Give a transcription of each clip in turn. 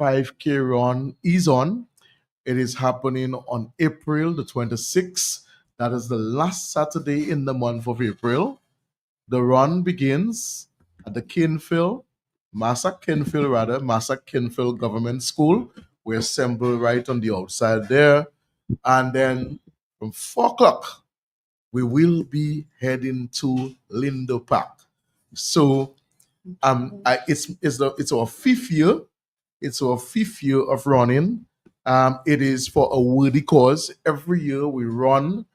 5K run is on. It is happening on April the 26th. That is the last Saturday in the month of April. The run begins at the Massa Kinfield Government School. We assemble right on the outside there. And then from 4 o'clock, we will be heading to Lindo Park. So it's our fifth year. It's our fifth year of running. It is for a worthy cause. Every year we run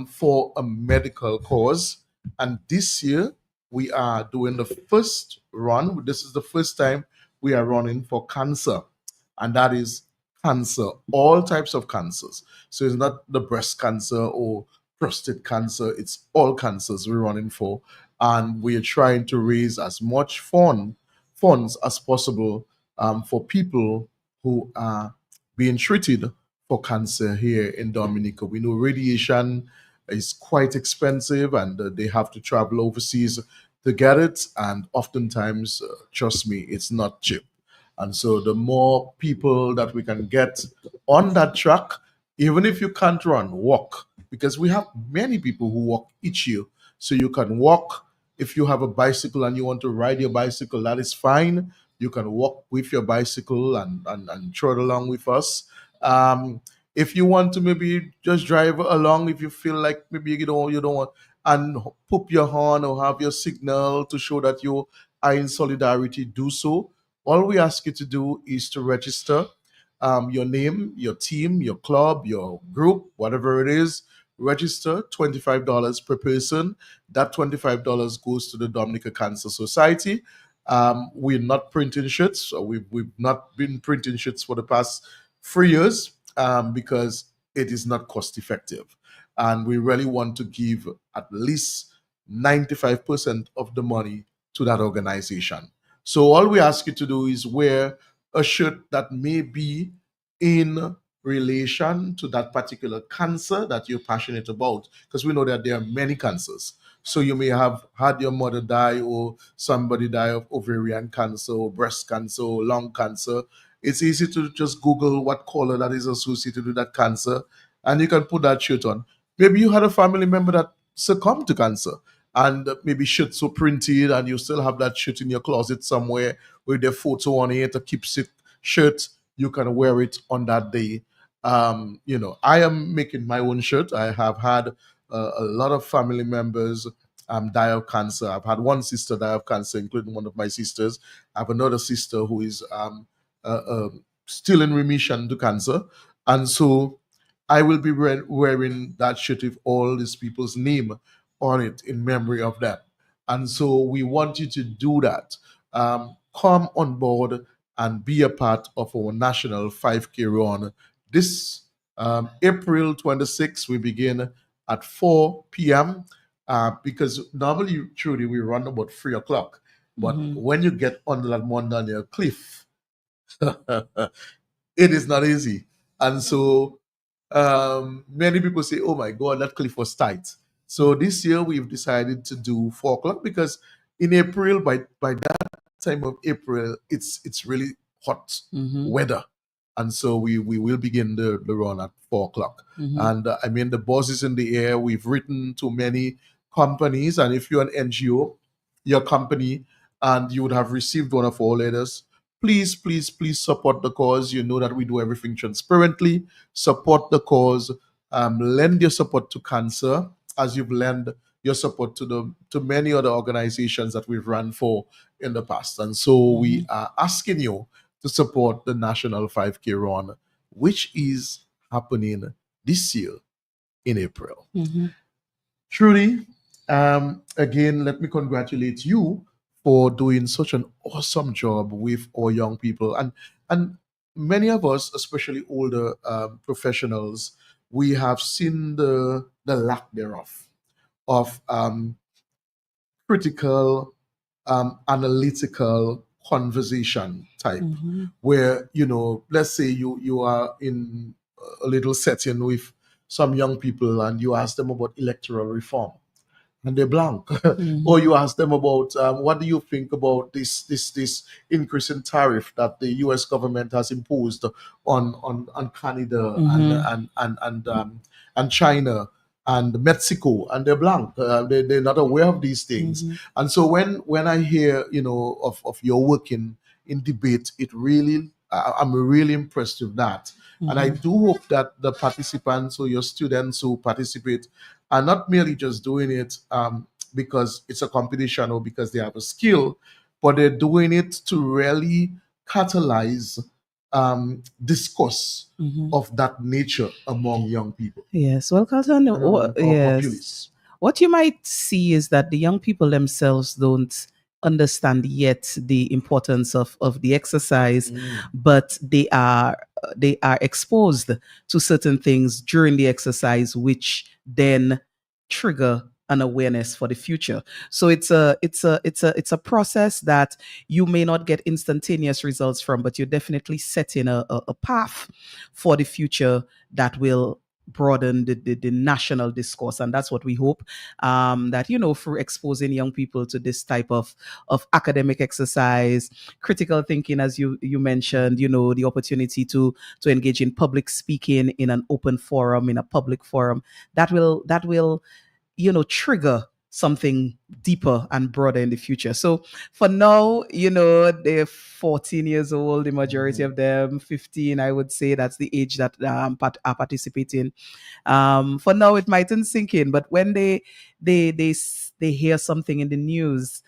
for a medical cause, and this year we are doing the first run. This is the first time we are running for cancer, and that is cancer, all types of cancers. So it's not the breast cancer or prostate cancer, it's all cancers we're running for. And we are trying to raise as much funds as possible for people who are being treated for cancer here in Dominica. We know radiation is quite expensive and they have to travel overseas to get it. And oftentimes, trust me, it's not cheap. And so the more people that we can get on that track, even if you can't run, walk, because we have many people who walk each year. So you can walk. If you have a bicycle and you want to ride your bicycle, that is fine. You can walk with your bicycle and trot along with us. If you want to maybe just drive along, if you feel like maybe you don't want and poop your horn or have your signal to show that you are in solidarity, do so. All we ask you to do is to register your name, your team, your club, your group, whatever it is. Register $25 per person. That $25 goes to the Dominica Cancer Society. We're not printing shirts. So we've not been printing shirts for the past 3 years because it is not cost effective. And we really want to give at least 95% of the money to that organization. So all we ask you to do is wear a shirt that may be in relation to that particular cancer that you're passionate about, because we know that there are many cancers. So you may have had your mother die or somebody die of ovarian cancer or breast cancer or lung cancer. It's easy to just Google what color that is associated with that cancer and you can put that shirt on. Maybe you had a family member that succumbed to cancer and maybe shirts were printed and you still have that shirt in your closet somewhere with their photo on it, a keepsake shirt. You can wear it on that day. I am making my own shirt. I have had a lot of family members die of cancer. I've had one sister die of cancer, including one of my sisters. I have another sister who is uh, uh, still in remission to cancer. And so I will be wearing that shirt with all these people's name on it in memory of them. And so we want you to do that. Come on board and be a part of our national 5K run. This April 26th, we begin at 4 p.m. Because normally, truly, we run about 3 o'clock. But Mhm. when you get on that Mondaniel cliff, it is not easy. And so many people say, oh my God, that cliff was tight. So this year we've decided to do 4 o'clock because in April, by that time of April, it's really hot Mhm. weather. And so we will begin the run at 4 o'clock. Mhm. And I mean, the buzz is in the air. We've written to many companies. And if you're an NGO, your company, and you would have received one of our letters, please, please, please support the cause. You know that we do everything transparently. Support the cause. Lend your support to cancer as you've lent your support to many other organizations that we've run for in the past. And so we are asking you to support the National 5K Run, which is happening this year in April. Mhm. Trudy, again, let me congratulate you for doing such an awesome job with our young people, and many of us, especially older professionals, we have seen the lack thereof of critical, analytical conversation type, Mhm. where let's say you are in a little setting with some young people and you ask them about electoral reform and they're blank. Or you ask them about what do you think about this increase in tariff that the U.S. government has imposed on Canada and China and Mexico, and they're blank. They're not aware of these things. And so when I hear of your work in debate, it really I'm really impressed with that. And I do hope that the participants or your students who participate are not merely just doing it because it's a competition or because they have a skill, but they're doing it to really catalyze discourse of that nature among young people. Yes, well, Carlton, yes. Populace. What you might see is that the young people themselves don't understand yet the importance of the exercise, but they are exposed to certain things during the exercise, which then trigger an awareness for the future. So it's a process that you may not get instantaneous results from, but you're definitely setting a path for the future that will broaden the national discourse. And that's what we hope, that through exposing young people to this type of academic exercise, critical thinking, as you mentioned, the opportunity to engage in public speaking in an open forum, in a public forum, that will trigger something deeper and broader in the future. So for now, they're 14 years old, the majority of them, 15, I would say that's the age that are participating. For now, it mightn't sink in, but when they hear something in the news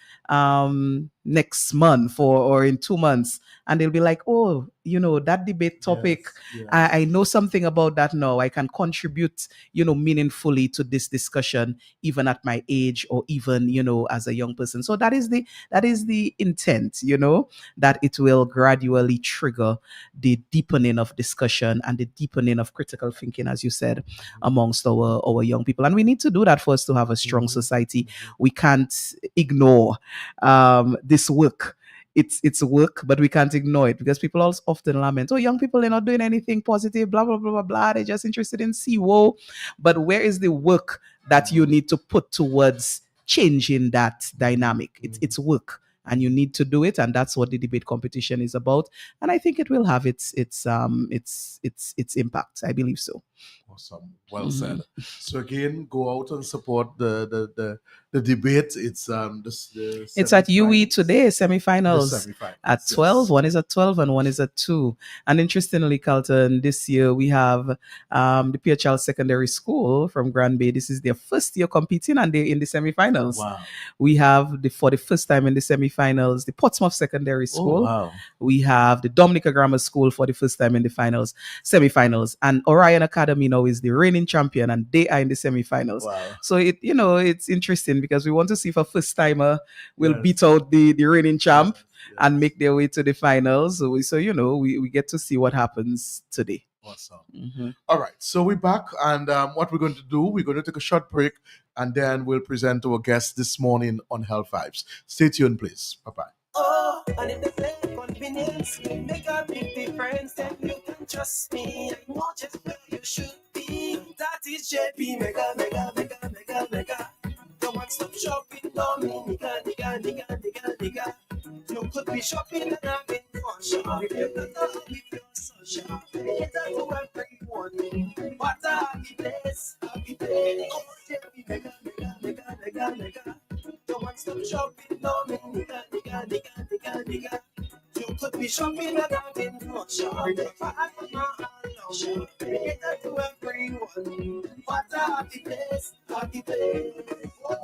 next month or in 2 months, and they'll be like, oh, that debate topic, Yes. I know something about that now. I can contribute, meaningfully to this discussion, even at my age or even, as a young person. So that is the intent, that it will gradually trigger the deepening of discussion and the deepening of critical thinking, as you said, amongst our young people. And we need to do that for us to have a strong society. We can't ignore this work. It's work, but we can't ignore it, because people also often lament, oh, young people, they're not doing anything positive, blah, blah, blah, blah, blah. They're just interested in CWO. But where is the work that you need to put towards changing that dynamic? It's work, and you need to do it, and that's what the debate competition is about. And I think it will have its impact. I believe so. Awesome. Well said. So again, go out and support the debate. It's It's at UE today, semifinals. Semi-finals, At 12. yes. One is at 12 and one is at 2. And interestingly, Carlton, this year we have the Pierre Charles Secondary School from Grand Bay. This is their first year competing, and they're in the semifinals. Wow. We have for the first time in the semifinals, the Portsmouth Secondary School. Oh, wow. We have the Dominica Grammar School for the first time in the semifinals. And Orion Academy now is the reigning champion, and they are in the semifinals. Wow. So it's interesting, because we want to see if a first timer will Yes. beat out the reigning champ Yes. and make their way to the finals. So we get to see what happens today. Awesome. All right, so we're back, and what we're going to do, we're going to take a short break, and then we'll present our guest this morning on Health Vibes. Stay tuned, please. Bye-bye. Oh, and if the same convenience make a big difference, then you can trust me. I know just where you should be. That is JP Mega. The one-stop shopping, no me, nigga. You could be shopping and having fun. Shop if you're not with your son. Shop it's to everyone. What a happy place. Oh, JP Mega. The one-stop shopping, no me, nigga. You could be shopping and having fun. Shop if I don't know how long. It's to everyone. What a happy place. Oh,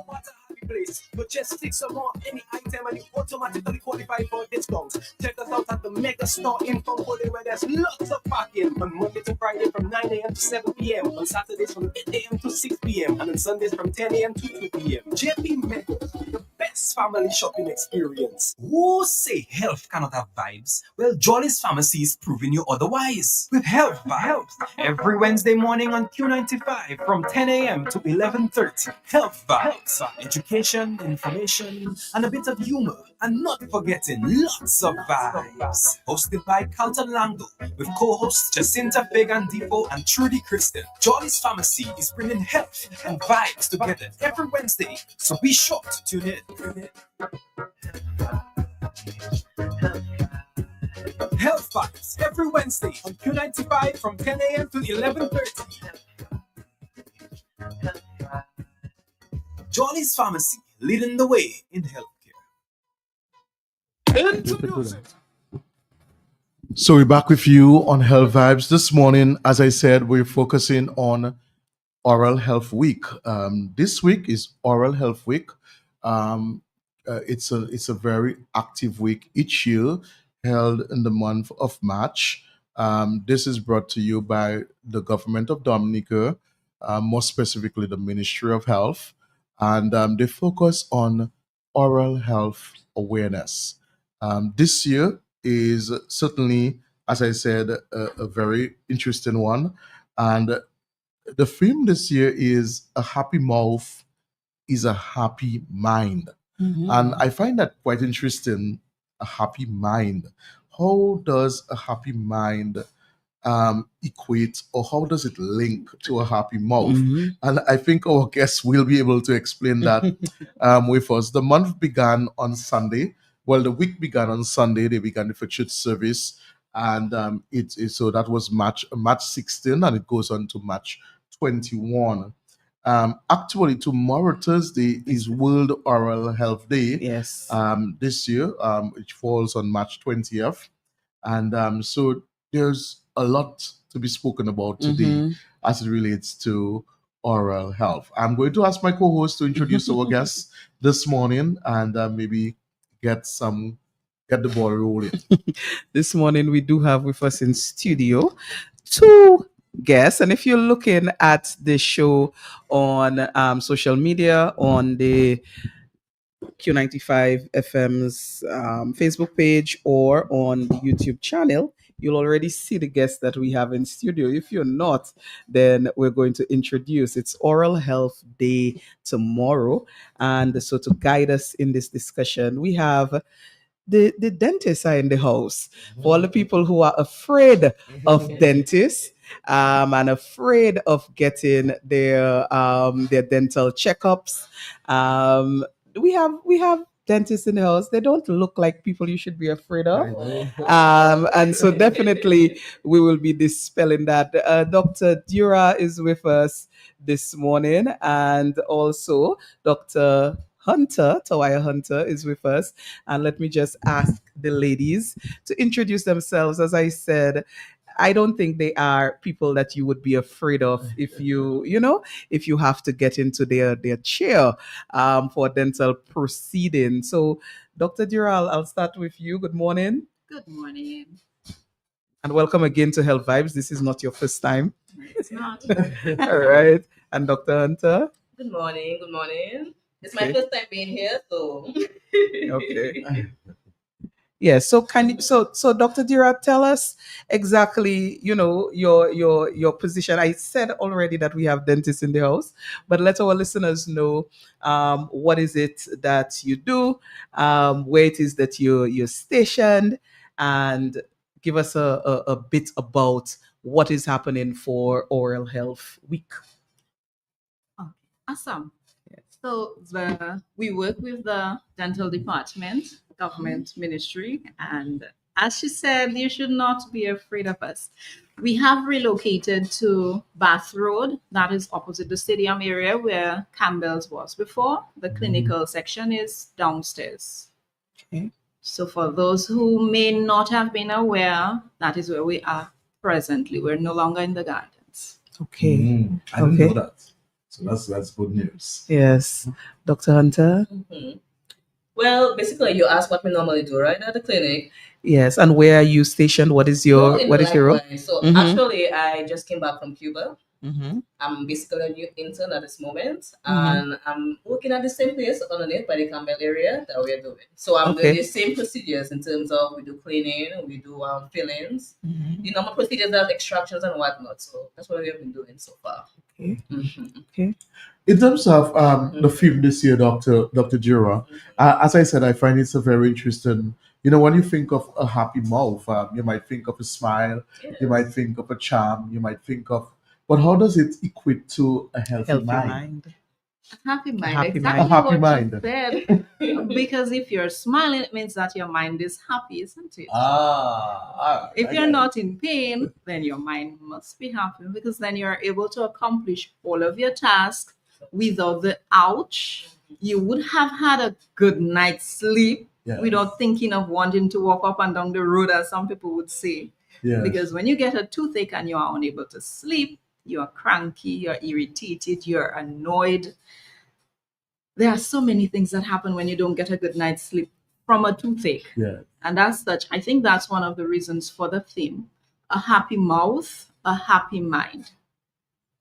what a happy place. But just click some more any item and you automatically qualify for discounts. Check us out at the Mega Store in Fongolia, where there's lots of parking on Monday to Friday from 9 a.m. to 7 p.m. On Saturdays from 8 a.m. to 6 p.m. and on Sundays from 10 a.m. to 2 p.m. JP Mega, the best best family shopping experience. Who say health cannot have vibes? Well, Jolly's Pharmacy is proving you otherwise. With Health Vibes, every Wednesday morning on Q95 from 10 a.m. to 11:30. Health Vibes, education, information, and a bit of humor. And not forgetting lots of vibes. Hosted by Carlton Langdo with co-hosts Jacinta Fagan Depot and Trudy Kristen. Jolly's Pharmacy is bringing health and vibes together every Wednesday, so be sure to tune in. Health Vibes every Wednesday on Q95 from 10 a.m. to 11:30. Jolly's Pharmacy, leading the way in healthcare. So we're back with you on Health Vibes. This morning, as I said, we're focusing on Oral Health Week. This week is Oral Health Week. It's a very active week each year, held in the month of March. This is brought to you by the government of Dominica, more specifically the Ministry of Health, and they focus on oral health awareness. This year is certainly, as I said, a very interesting one, and the theme this year is a happy mouth is a happy mind. And I find that quite interesting. A happy mind. How does a happy mind equate, or how does it link to a happy mouth? And I think our guests will be able to explain that with us. The month began on Sunday. Well, the week began on Sunday. They began the church service, and so that was March 16, and it goes on to March 21. Actually, tomorrow, Thursday, is World Oral Health Day. Yes. This year, which falls on March 20th. And so there's a lot to be spoken about today as it relates to oral health. I'm going to ask my co-host to introduce our guests this morning and maybe get the ball rolling. This morning we do have with us in studio two guests, and if you're looking at the show on social media, on the Q95 FM's Facebook page or on the YouTube channel, you'll already see the guests that we have in studio. If you're not, then we're going to introduce. It's Oral Health Day tomorrow, and so to guide us in this discussion, we have the dentists are in the house. For all the people who are afraid of dentists and afraid of getting their dental checkups, we have dentists in the house. They don't look like people you should be afraid of. And so definitely we will be dispelling that. Dr. Dura is with us this morning, and also Dr. Tawaya Hunter is with us. And let me just ask the ladies to introduce themselves. As I said, I don't think they are people that you would be afraid of if if you have to get into their chair for dental proceeding. So, Dr. Dural, I'll start with you. Good morning. Good morning. And welcome again to Health Vibes. This is not your first time. It's not. All right. And Dr. Hunter? Good morning. Good morning. It's my first time being here, so. Okay. Yeah. So so Dr. Dira, tell us exactly, your position. I said already that we have dentists in the house, but let our listeners know what is it that you do, where it is that you're stationed, and give us a bit about what is happening for Oral Health Week. Okay. Awesome. So we work with the dental department, government ministry, and as she said, you should not be afraid of us. We have relocated to Bath Road, that is opposite the stadium area where Campbell's was before. The clinical section is downstairs. Okay. So for those who may not have been aware, that is where we are presently. We're no longer in the gardens. Okay. I didn't know that. So that's good news. Yes. Dr. Hunter? Well, basically, you ask what we normally do, right, at the clinic. Yes. And where are you stationed? What is your role? So actually, I just came back from Cuba. Mm-hmm. I'm basically a new intern at this moment, Mhm. and I'm working at the same place underneath by the Campbell area that we're doing. So I'm doing Okay. the same procedures in terms of we do cleaning, we do fillings, Mhm. the normal procedures of extractions and whatnot. So that's what we have been doing so far. Okay. Mhm. Okay. In terms of the film this year, Dr. Jura, as I said, I find it's a very interesting. You know, when you think of a happy mouth, you might think of a smile, you might Yes. think of a charm, you might think of, but how does it equate to a healthy Healthy mind? mind. Happy mind, happy A exactly mind. happy what you mind. said. Because if you're smiling, it means that your mind is happy, isn't it? If I you're get it. not in pain, then your mind must be happy because then you're able to accomplish all of your tasks without the ouch. You would have had a good night's sleep Yes. without thinking of wanting to walk up and down the road, as some people would say. Yes. Because when you get a toothache and you are unable to sleep, you're cranky, you're irritated, you're annoyed. There are so many things that happen when you don't get a good night's sleep from a toothache. Yeah. And as such, I think that's one of the reasons for the theme: a happy mouth, a happy mind.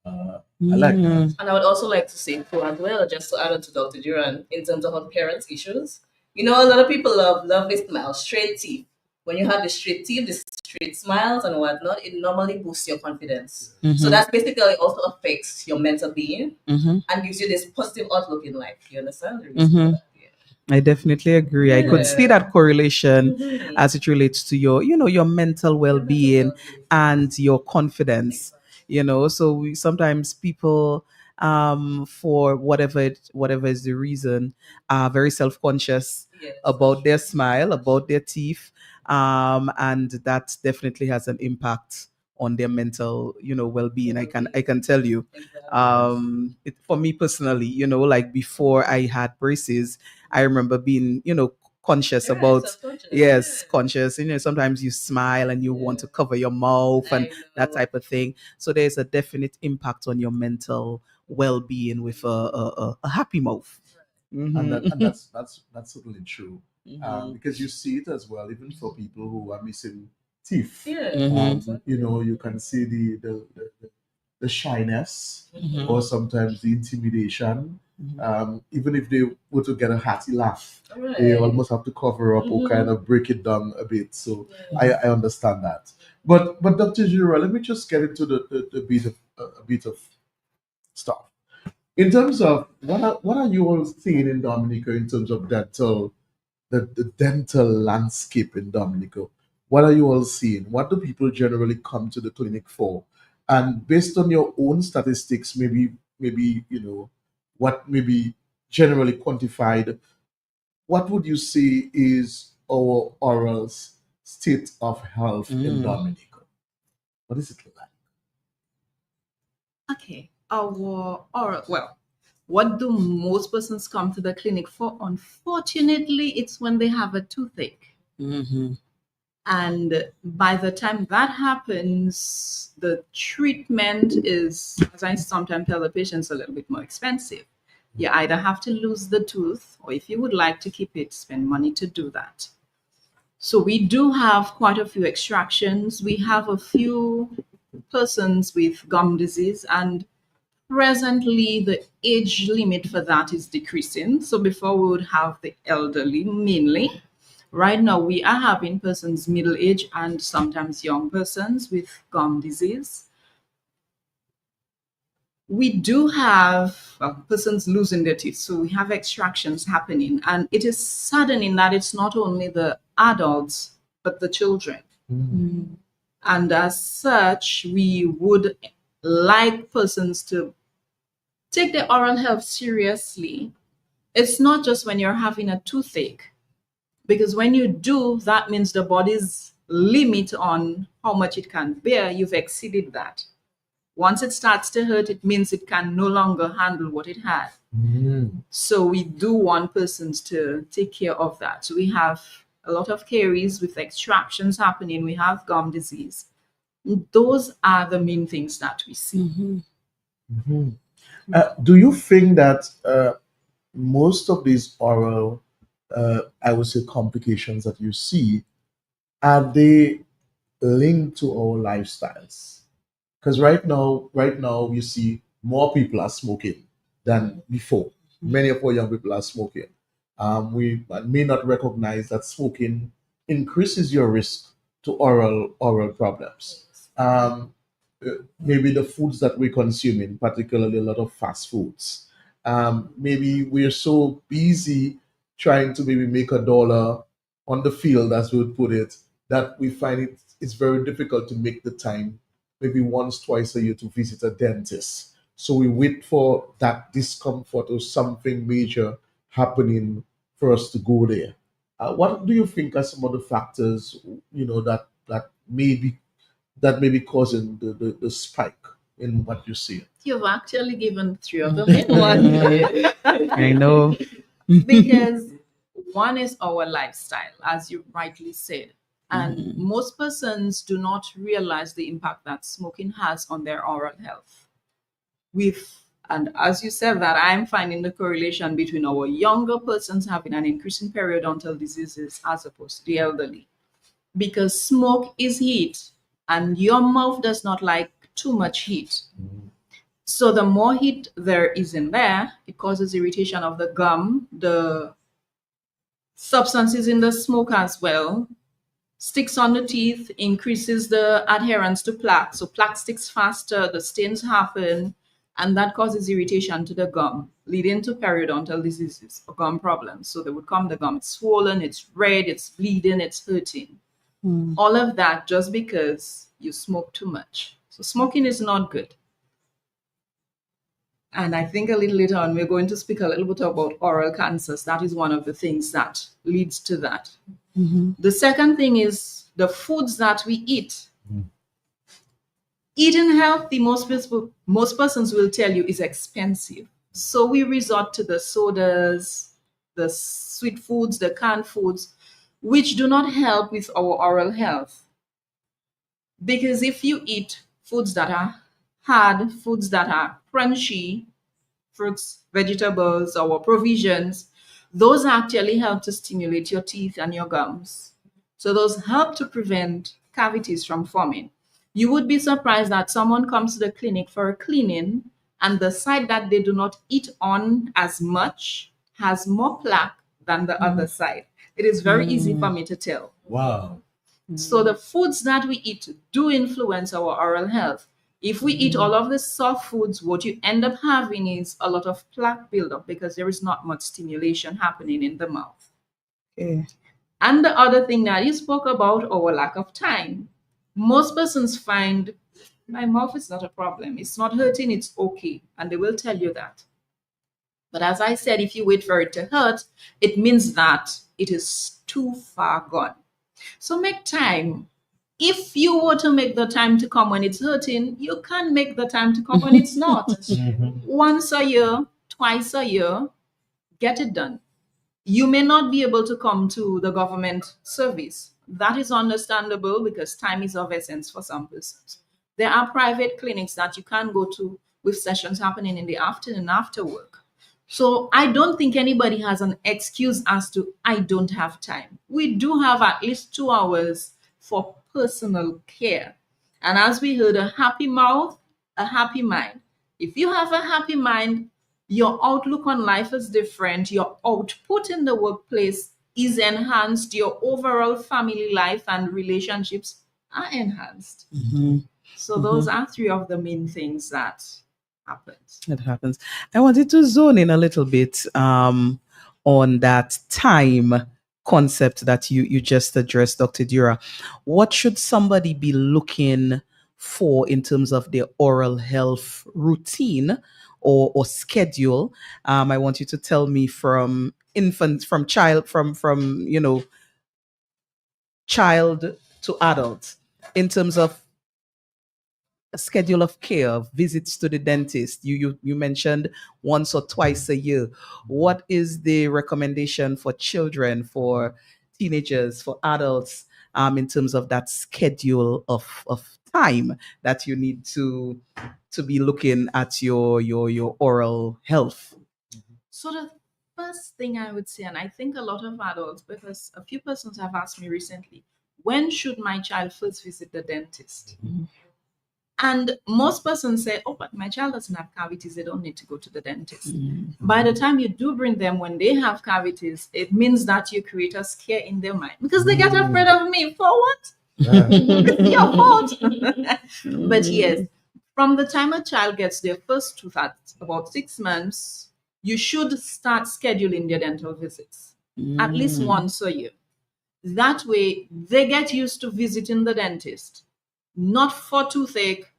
I like that. And I would also like to say too as well, just to add on to Dr. Duran, in terms of appearance issues. You know, a lot of people love this smile, straight teeth. When you have the straight teeth, the straight smiles and whatnot, it normally boosts your confidence. So Mhm. that basically also affects your mental being Mhm. and gives you this positive outlook in life. You understand? The Mhm. reason for that? Yeah. I definitely agree. I could see that correlation Mhm. as it relates to your, your mental well-being and your confidence. So sometimes people, for whatever is the reason, are very self-conscious Yes. about their smile, about their teeth, and that definitely has an impact on their mental, well-being. I can tell you. Exactly. For me personally, like before I had braces, I remember being, conscious You're right, about, self-conscious. yes, Yeah. conscious. Sometimes you smile and you want to cover your mouth and I that know. type of thing. So there's a definite impact on your mental well-being with a happy mouth. And Mhm. that's certainly true. Mhm. Because you see it as well, even for people who are missing teeth. Yeah. Mhm. You can see the shyness Mhm. or sometimes the intimidation. Mhm. Even if they were to get a hearty laugh, All they right. almost have to cover up or Mhm. kind of break it down a bit. So Yeah. I understand that. But Dr. Jura, let me just get into the bit of a bit of stuff. In terms of what are you all seeing in Dominica in terms of the dental landscape in Dominica? What are you all seeing? What do people generally come to the clinic for? And based on your own statistics, maybe what maybe generally quantified, what would you say is our oral state of health in Mm. Dominica? What is it like? Okay. What do most persons come to the clinic for? Unfortunately, it's when they have a toothache. Mhm. And by the time that happens, the treatment is, as I sometimes tell the patients, a little bit more expensive. You either have to lose the tooth, or if you would like to keep it, spend money to do that. So we do have quite a few extractions. We have a few persons with gum disease, and presently the age limit for that is decreasing. So before we would have the elderly mainly. Right now, we are having persons middle age and sometimes young persons with gum disease. We do have persons losing their teeth, so we have extractions happening, and it is saddening that it's not only the adults but the children. And as such, we would like persons to take their oral health seriously. It's not just when you're having a toothache, because when you do, that means the body's limit on how much it can bear, you've exceeded that. Once it starts to hurt, it means it can no longer handle what it had. So we do want persons to take care of that. So we have a lot of caries with extractions happening. We have gum disease. Those are the main things that we see. Mhm. Do you think that most of these oral, I would say, complications that you see, are they linked to our lifestyles? Because right now, you see more people are smoking than before. Many of our young people are smoking. We may not recognize that smoking increases your risk to oral problems. Maybe the foods that we're consuming, particularly a lot of fast foods. Maybe we're so busy trying to maybe make a dollar on the field, as we would put it, that we find it's very difficult to make the time, maybe once, twice a year, to visit a dentist. So we wait for that discomfort or something major happening for us to go there. What do you think are some of the factors, that may be causing the spike in what you see? You've actually given three of them in one. I know. Because one is our lifestyle, as you rightly said. And most persons do not realize the impact that smoking has on their oral health. And as you said that, I'm finding the correlation between our younger persons having an increasing periodontal diseases as opposed to the elderly. Because smoke is heat, and your mouth does not like too much heat. So the more heat there is in there, it causes irritation of the gum, the substances in the smoke as well, sticks on the teeth, increases the adherence to plaque. So plaque sticks faster, the stains happen, and that causes irritation to the gum, leading to periodontal diseases or gum problems. So they would come, the gum is swollen, it's red, it's bleeding, it's hurting. All of that just because you smoke too much. So smoking is not good. And I think a little later on, we're going to speak a little bit about oral cancers. That is one of the things that leads to that. The second thing is the foods that we eat. Eating healthy, most persons will tell you, is expensive. So we resort to the sodas, the sweet foods, the canned foods, which do not help with our oral health. Because if you eat foods that are hard, foods that are crunchy, fruits, vegetables, or provisions, those actually help to stimulate your teeth and your gums. So those help to prevent cavities from forming. You would be surprised that someone comes to the clinic for a cleaning, and the side that they do not eat on as much has more plaque than the other side. It is very easy for me to tell. Wow. So the foods that we eat do influence our oral health. If we eat all of the soft foods, what you end up having is a lot of plaque buildup because there is not much stimulation happening in the mouth. Okay. And the other thing that you spoke about, our lack of time. Most persons find my mouth is not a problem. It's not hurting, it's okay. And they will tell you that. But as I said, if you wait for it to hurt, it means that it is too far gone. So make time. If you were to make the time to come when it's hurting, you can make the time to come when it's not. Once a year, twice a year, get it done. You may not be able to come to the government service. That is understandable because time is of essence for some persons. There are private clinics that you can go to with sessions happening in the afternoon after work. So I don't think anybody has an excuse as to, I don't have time. We do have at least 2 hours for personal care. And as we heard, a happy mouth, a happy mind. If you have a happy mind, your outlook on life is different. Your output in the workplace is enhanced. Your overall family life and relationships are enhanced. So those are 3 of the main things that happens. It happens. I wanted to zone in a little bit on that time concept that you just addressed, Dr. Dura. What should somebody be looking for in terms of their oral health routine or schedule? I want you to tell me from child to adult in terms of a schedule of care, of visits to the dentist. You mentioned once or twice a year. What is the recommendation for children, for teenagers, for adults, in terms of that schedule of time that you need to be looking at your oral health? So the first thing I would say, and I think a lot of adults, because a few persons have asked me recently, when should my child first visit the dentist? And most persons say, oh, but my child doesn't have cavities, they don't need to go to the dentist. By the time you do bring them when they have cavities, it means that you create a scare in their mind because they get afraid of me. For what? Yeah. It's your fault. But yes, from the time a child gets their first tooth at about 6 months, you should start scheduling their dental visits at least once a year. That way, they get used to visiting the dentist, not for toothache.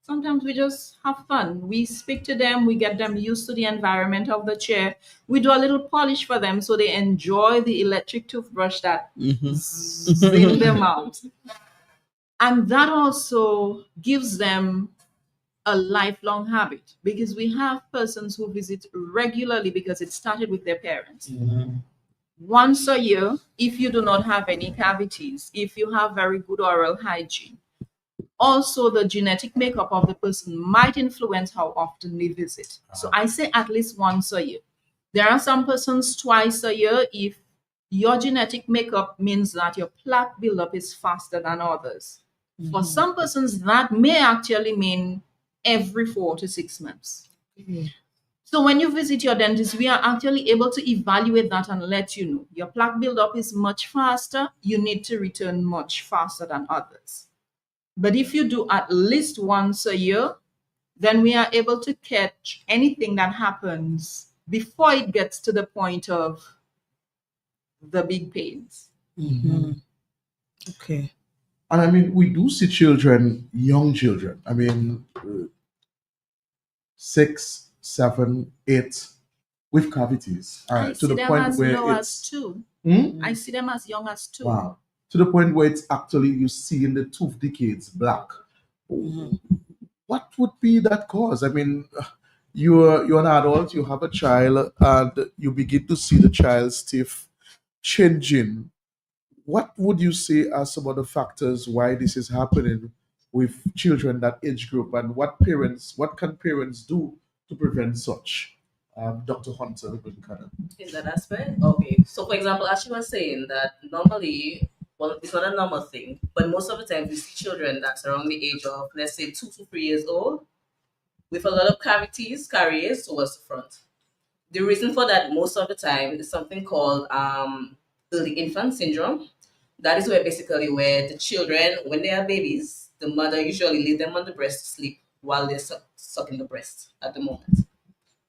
Sometimes we just have fun. We speak to them, we get them used to the environment of the chair. We do a little polish for them so they enjoy the electric toothbrush that zzz in their mouth. And that also gives them a lifelong habit because we have persons who visit regularly because it started with their parents. Once a year, if you do not have any cavities, if you have very good oral hygiene, also the genetic makeup of the person might influence how often they visit. So I say at least once a year. There are some persons twice a year if your genetic makeup means that your plaque buildup is faster than others. For some persons, that may actually mean every 4 to 6 months. So when you visit your dentist, we are actually able to evaluate that and let you know your plaque buildup is much faster. You need to return much faster than others. But if you do at least once a year, then we are able to catch anything that happens before it gets to the point of the big pains. Okay. And I mean, we do see children, young children. I mean, 6, 7, 8 with cavities I to see the them point as where low as it's 2. I see them as young as 2. wow, to the point where it's actually you see in the tooth decades black. What would be that cause? I mean, you're an adult, you have a child, and you begin to see the child's teeth changing. What would you say are some of the factors why this is happening with children that age group, and what can parents do to prevent such? Dr. Hunter Buchanan. In that aspect? Okay. So, for example, as she was saying, that normally, well, it's not a normal thing, but most of the time we see children that's around the age of, let's say, 2 to 3 years old with a lot of cavities, caries towards the front. The reason for that most of the time is something called early infant syndrome. That is where the children, when they are babies, the mother usually leave them on the breast to sleep while they're sucking the breast at the moment.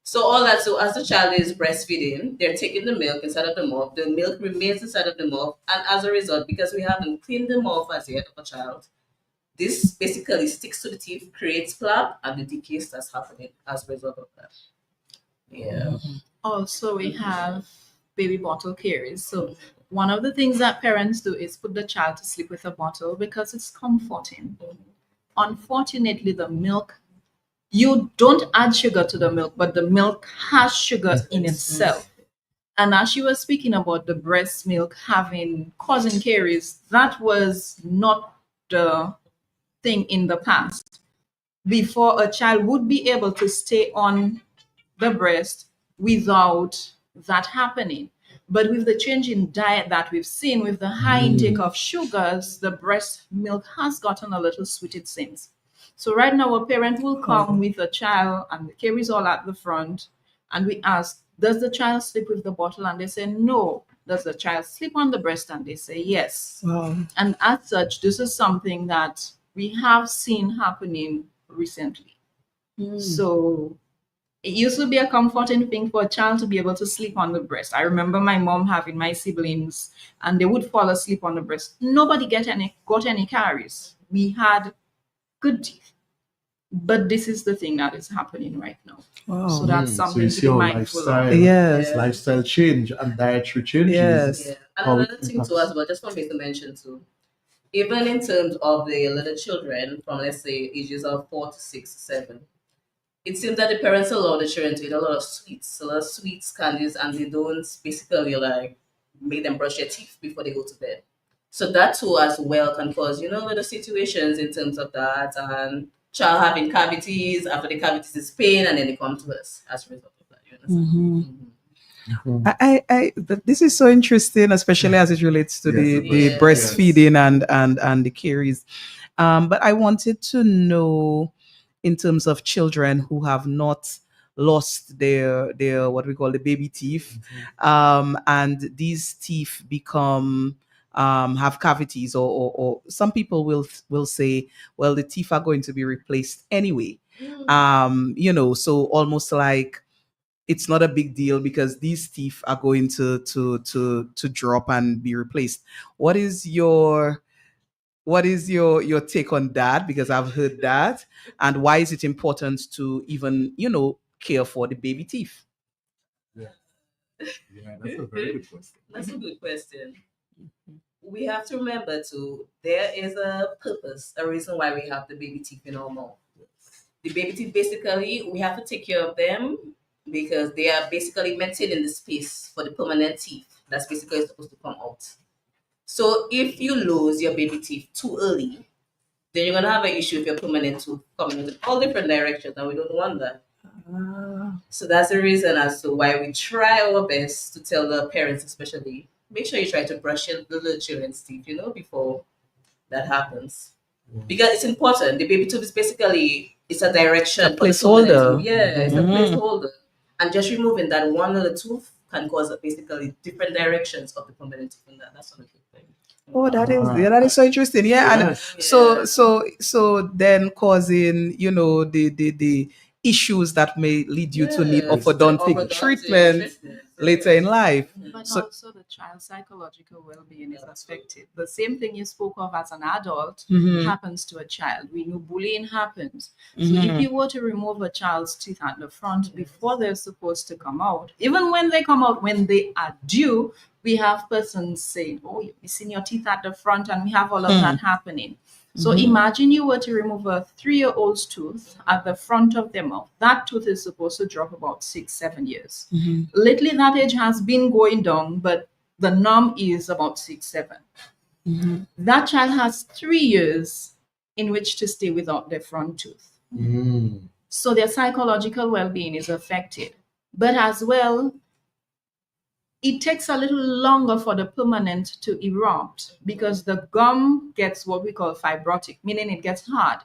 So all that, so as the child is breastfeeding, they're taking the milk inside of the mouth. The milk remains inside of the mouth, and as a result, because we haven't cleaned the mouth as yet of a child, this basically sticks to the teeth, creates plaque, and the decay starts happening as a result of that. Yeah. Also, we have baby bottle caries. So one of the things that parents do is put the child to sleep with a bottle because it's comforting. Unfortunately, the milk, you don't add sugar to the milk, but the milk has sugar in itself. And as she was speaking about the breast milk causing caries, that was not the thing in the past. Before, a child would be able to stay on the breast without that happening. But with the change in diet that we've seen, with the high intake of sugars, the breast milk has gotten a little sweet, it seems. So right now, a parent will come with a child and the caries all at the front, and we ask, does the child sleep with the bottle? And they say no. Does the child sleep on the breast? And they say yes. Wow. And as such, this is something that we have seen happening recently. So it used to be a comforting thing for a child to be able to sleep on the breast. I remember my mom having my siblings and they would fall asleep on the breast. Nobody got any caries. We had good teeth. But this is the thing that is happening right now. Wow. So that's So something you to see be how mindful of. lifestyle, Yes. lifestyle change and dietary changes. Yes. Yeah. How And it another thing too impacts. as well, just want me to mention too, even in terms of the little children from let's say ages of 4 to 6, 7, it seems that the parents allow the children to eat a lot of sweets, candies, and they don't basically like make them brush their teeth before they go to bed. So that too as well can cause, little situations in terms of that and child having cavities, after the cavities is pain and then they come to us as a result of that, you understand? Mhm. Mhm. This is so interesting, especially as it relates to Yes, the, it the Yes. breastfeeding and the caries. But I wanted to know, in terms of children who have not lost their what we call the baby teeth, and these teeth become have cavities, or some people will say, well, the teeth are going to be replaced anyway. So almost like it's not a big deal because these teeth are going to drop and be replaced. What is your take on that? Because I've heard that, and why is it important to even care for the baby teeth? Yeah, that's a very good question. That's a good question. We have to remember too, there is a purpose, a reason why we have the baby teeth in our mouth. The baby teeth, basically, we have to take care of them because they are basically maintaining the space for the permanent teeth that's basically supposed to come out. So if you lose your baby teeth too early, then you're gonna have an issue with your permanent tooth coming in all different directions, and we don't want that. So that's the reason as to why we try our best to tell the parents, especially, make sure you try to brush your little children's teeth, before that happens. Because it's important. The baby tooth is basically it's a direction A for the placeholder. permanent tooth. Yeah, it's a Mhm. placeholder. And just removing that one little tooth can cause basically different directions of the permanent tooth, and that's not a good thing. Oh, that is so interesting. Yeah, and Yes. so then causing the issues that may lead you to need Yes, orthodontic orthodontic treatment later in life. But So also the child's psychological well-being is affected. The same thing you spoke of as an adult Mhm, happens to a child. We know bullying happens. So mhm. if you were to remove a child's teeth at the front before they're supposed to come out, even when they come out when they are due, we have persons saying, "Oh, you're missing your teeth at the front," and we have all of that happening. So imagine you were to remove a 3-year-old's tooth at the front of their mouth. That tooth is supposed to drop about 6-7 years. Lately, that age has been going down, but the norm is about 6-7. That child has 3 years in which to stay without their front tooth. Mm. So their psychological well-being is affected. But as well, it takes a little longer for the permanent to erupt because the gum gets what we call fibrotic, meaning it gets hard.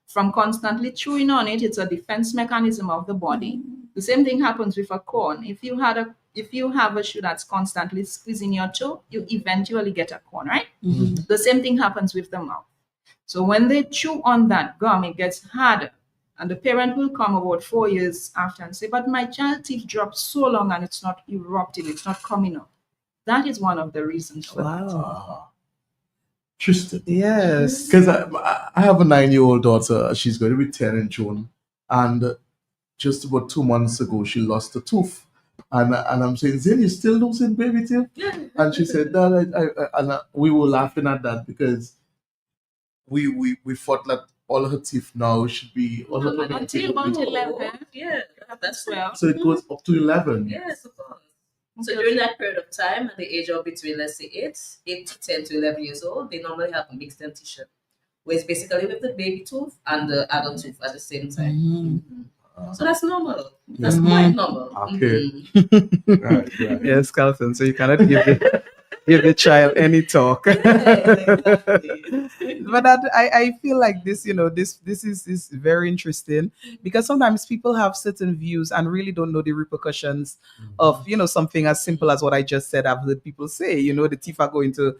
From constantly chewing on it, it's a defense mechanism of the body. The same thing happens with a corn. If you have a shoe that's constantly squeezing your toe, you eventually get a corn, right? The same thing happens with the mouth. So when they chew on that gum, it gets harder. And the parent will come about 4 years after and say, "But my child teeth dropped so long and it's not erupting, it's not coming up." That is one of the reasons for that. Wow. Interesting. Yes. Because I have a 9-year-old daughter. She's going to be 10 in June. And just about 2 months ago, she lost a tooth. And I'm saying, Zin, you still losing baby teeth? And she said, Dad, we were laughing at that because we thought that all her teeth now should be all her permanent teeth Until would about be- 11. Yeah, that's well. So it goes up to 11. Yes, of course. So during that period of time, at the age of between, let's say, 8 to 10 to 11 years old, they normally have a mixed dentition, where it's basically with the baby tooth and the adult tooth at the same time. So that's normal. That's quite normal. Okay. Mhm. Right. Yes, Carlton. So you cannot give the child any talk. Exactly. But I feel like this is very interesting because sometimes people have certain views and really don't know the repercussions of something as simple as what I just said. I've heard people say, the teeth are going to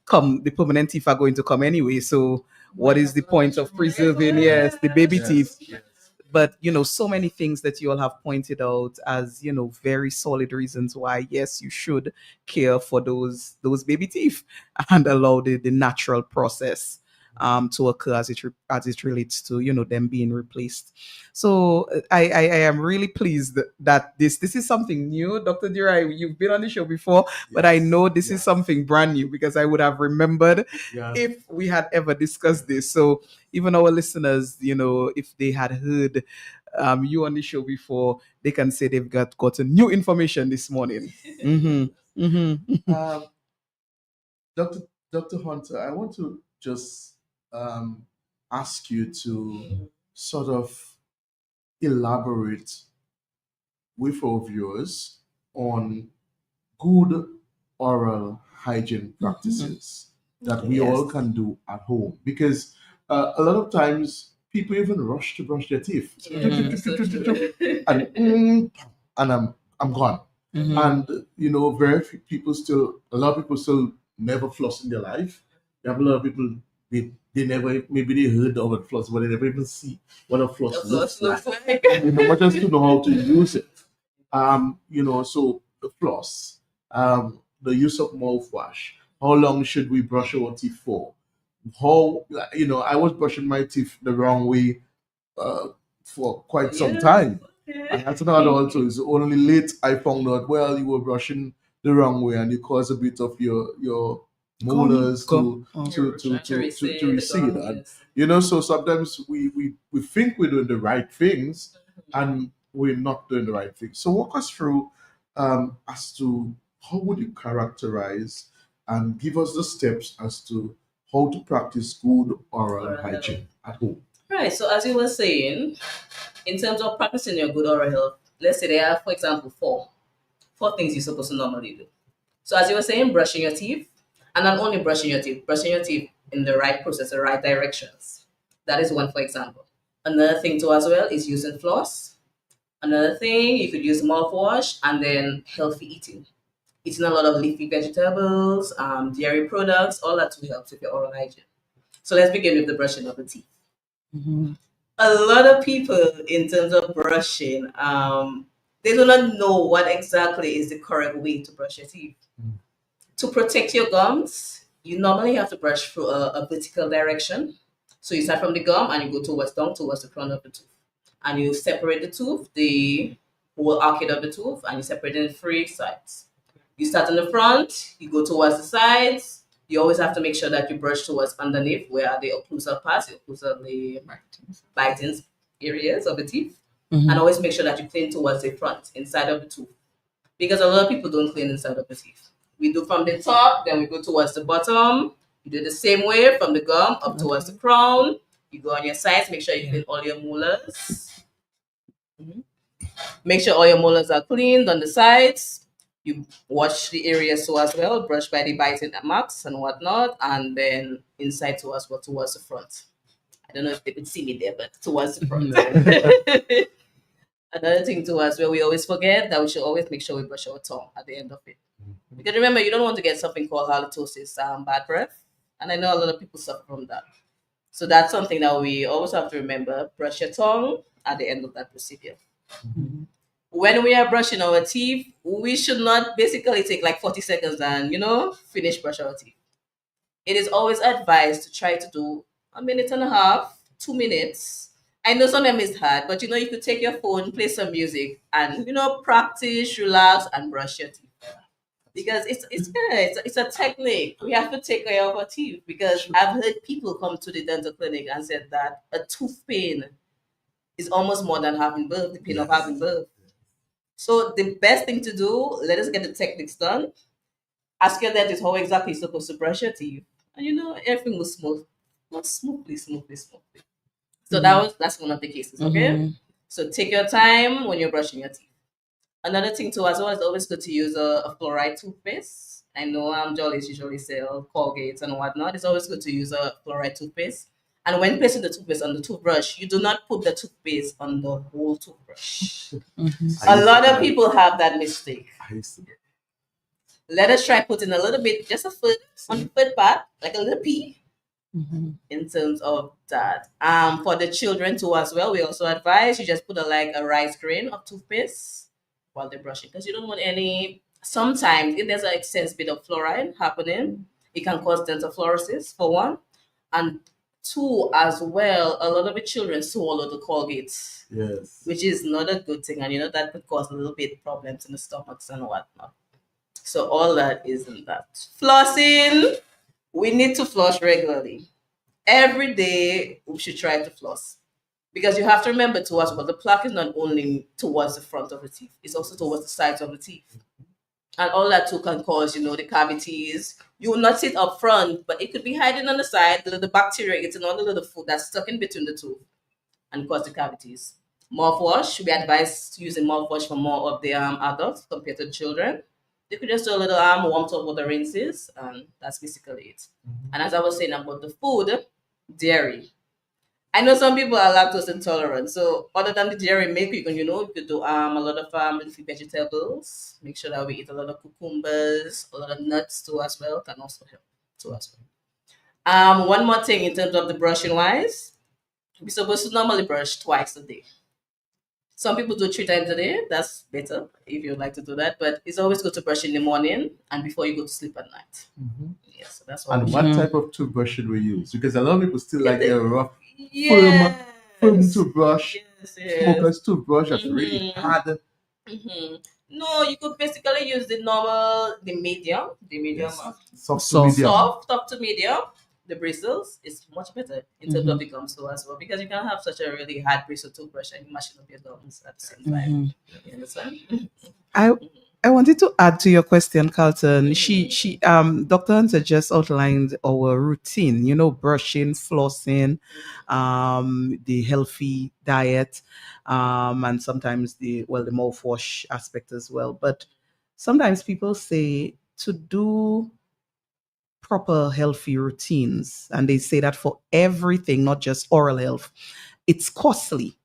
come, the permanent teeth are going to come anyway. So what is the point of preserving, yes, the baby Yes. teeth? Yes. But so many things that you all have pointed out as very solid reasons why, yes, you should care for those baby teeth and allow the natural process to occur as it relates to them being replaced. So I am really pleased that this is something new. Dr. Dirai, you've been on the show before, but I know this is something brand new because I would have remembered Yes. if we had ever discussed this. So even our listeners, if they had heard you on the show before, they can say they've gotten new information this morning. Um, Dr. Hunter, I want to just ask you to sort of elaborate with our viewers on good oral hygiene practices that we all Yes. can do at home, because a lot of times people even rush to brush their teeth Yeah, so true. and and I'm gone. Mhm. And very few people still, a lot of people still never floss in their life. You have a lot of people, they never, maybe they heard of a floss, but they never even see what a floss The floss looks looks like. like. But just to know how to use it. So the floss, the use of mouthwash. How long should we brush our teeth for? How, I was brushing my teeth the wrong way for quite some Yes. time. I Okay. had to know also. It's only late I found out. Well, you were brushing the wrong way, and you caused a bit of your molars Gum. To to recede. And so sometimes we think we're doing the right things, and we're not doing the right things. So walk us through as to how would you characterize and give us the steps as to how to practice good oral hygiene at home. Right. So as you were saying, in terms of practicing your good oral health, let's say there are, for example, four things you're supposed to normally do. So as you were saying, brushing your teeth, and not only brushing your teeth in the right process, the right directions. That is one, for example. Another thing too as well is using floss. Another thing, you could use mouthwash, and then healthy eating. Eating a lot of leafy vegetables, dairy products, all that will help with your oral hygiene. So let's begin with the brushing of the teeth. Mhm. A lot of people, in terms of brushing, they do not know what exactly is the correct way to brush your teeth. To protect your gums, you normally have to brush through a vertical direction. So you start from the gum and you go towards down towards the crown of the tooth. And you separate the tooth, the whole arcade of the tooth, and you separate it in three sides. You start in the front, you go towards the sides. You always have to make sure that you brush towards underneath where the occlusal parts, the occlusal, the biting areas of the teeth. Mhm. And always make sure that you clean towards the front, inside of the tooth. Because a lot of people don't clean inside of the teeth. We do from the top, then we go towards the bottom. You do the same way from the gum up towards the crown. You go on your sides, make sure you clean all your molars. Mhm. Make sure all your molars are cleaned on the sides. You wash the areas so as well, brush by the biting marks and whatnot, and then inside to as well towards the front. I don't know if they could see me there, but towards the front. Another thing too as well, we always forget that we should always make sure we brush our tongue at the end of it. Because remember, you don't want to get something called halitosis, bad breath. And I know a lot of people suffer from that. So that's something that we always have to remember. Brush your tongue at the end of that procedure. Mhm. When we are brushing our teeth, we should not basically take like 40 seconds and, finish brush our teeth. It is always advised to try to do a minute and a half, 2 minutes. I know sometimes it's hard, but you could take your phone, play some music, and practice, relax, and brush your teeth. Because it's a technique. We have to take care of our teeth because I've heard people come to the dental clinic and said that a tooth pain is almost more than having birth, the pain of having birth. So the best thing to do, let us get the techniques done. Ask your dentist how exactly you're supposed to brush your teeth. And everything will smooth. Not smoothly. So that's one of the cases, okay? Mhm. So take your time when you're brushing your teeth. Another thing too, as well, it's always good to use a fluoride toothpaste. I know Jolly's usually sell Colgate and whatnot. It's always good to use a fluoride toothpaste. And when placing the toothpaste on the toothbrush, you do not put the toothpaste on the whole toothbrush. Mhm. A lot of people have that mistake. I used to Let us try putting a little bit, just a foot on the foot part, like a little pea, Mhm. in terms of that. For the children too as well, we also advise you just put a rice grain of toothpaste while they're brushing because you don't want any. Sometimes if there's an excess bit of fluoride happening, it can cause dental fluorosis for one, and two as well. A lot of the children swallow the Colgate, Yes. which is not a good thing, and that could cause a little bit problems in the stomachs and whatnot. So all that isn't that. Flossing, we need to floss regularly. Every day we should try to floss. Because you have to remember to us, but the plaque is not only towards the front of the teeth, it's also towards the sides of the teeth. And all that too can cause, the cavities. You will not sit up front, but it could be hiding on the side, the bacteria eating all the little food that's stuck in between the tooth and cause the cavities. Mouthwash, we advise using mouthwash for more of the adults compared to children. You could just do a little warm top water rinses, and that's basically it. And as I was saying about the food, dairy. I know some people are lactose intolerant, so other than the dairy milk, you could do a lot of leafy vegetables. Make sure that we eat a lot of cucumbers, a lot of nuts too as well. Can also help too as well. One more thing in terms of the brushing wise, we're supposed to normally brush twice a day. Some people do 3 times a day. That's better if you like to do that. But it's always good to brush in the morning and before you go to sleep at night. Yes, so that's what. And what type of toothbrush should we use? Because a lot of people still like their rough, Yes. firm toothbrush. Yes. Smoker's toothbrush that's really Mhm. hard. No, you could basically use the medium, Yes. of Soft to Soft. medium. soft up to medium. The bristles is much better in terms Mhm. of the gums too as well, because you can have such a really hard bristle toothbrush and mashing up your gums at the same time. You understand? I wanted to add to your question, Carlton. Dr. Hunter just outlined our routine, brushing, flossing, the healthy diet, and sometimes the mouthwash aspect as well. But sometimes people say to do proper healthy routines, and they say that for everything, not just oral health, it's costly.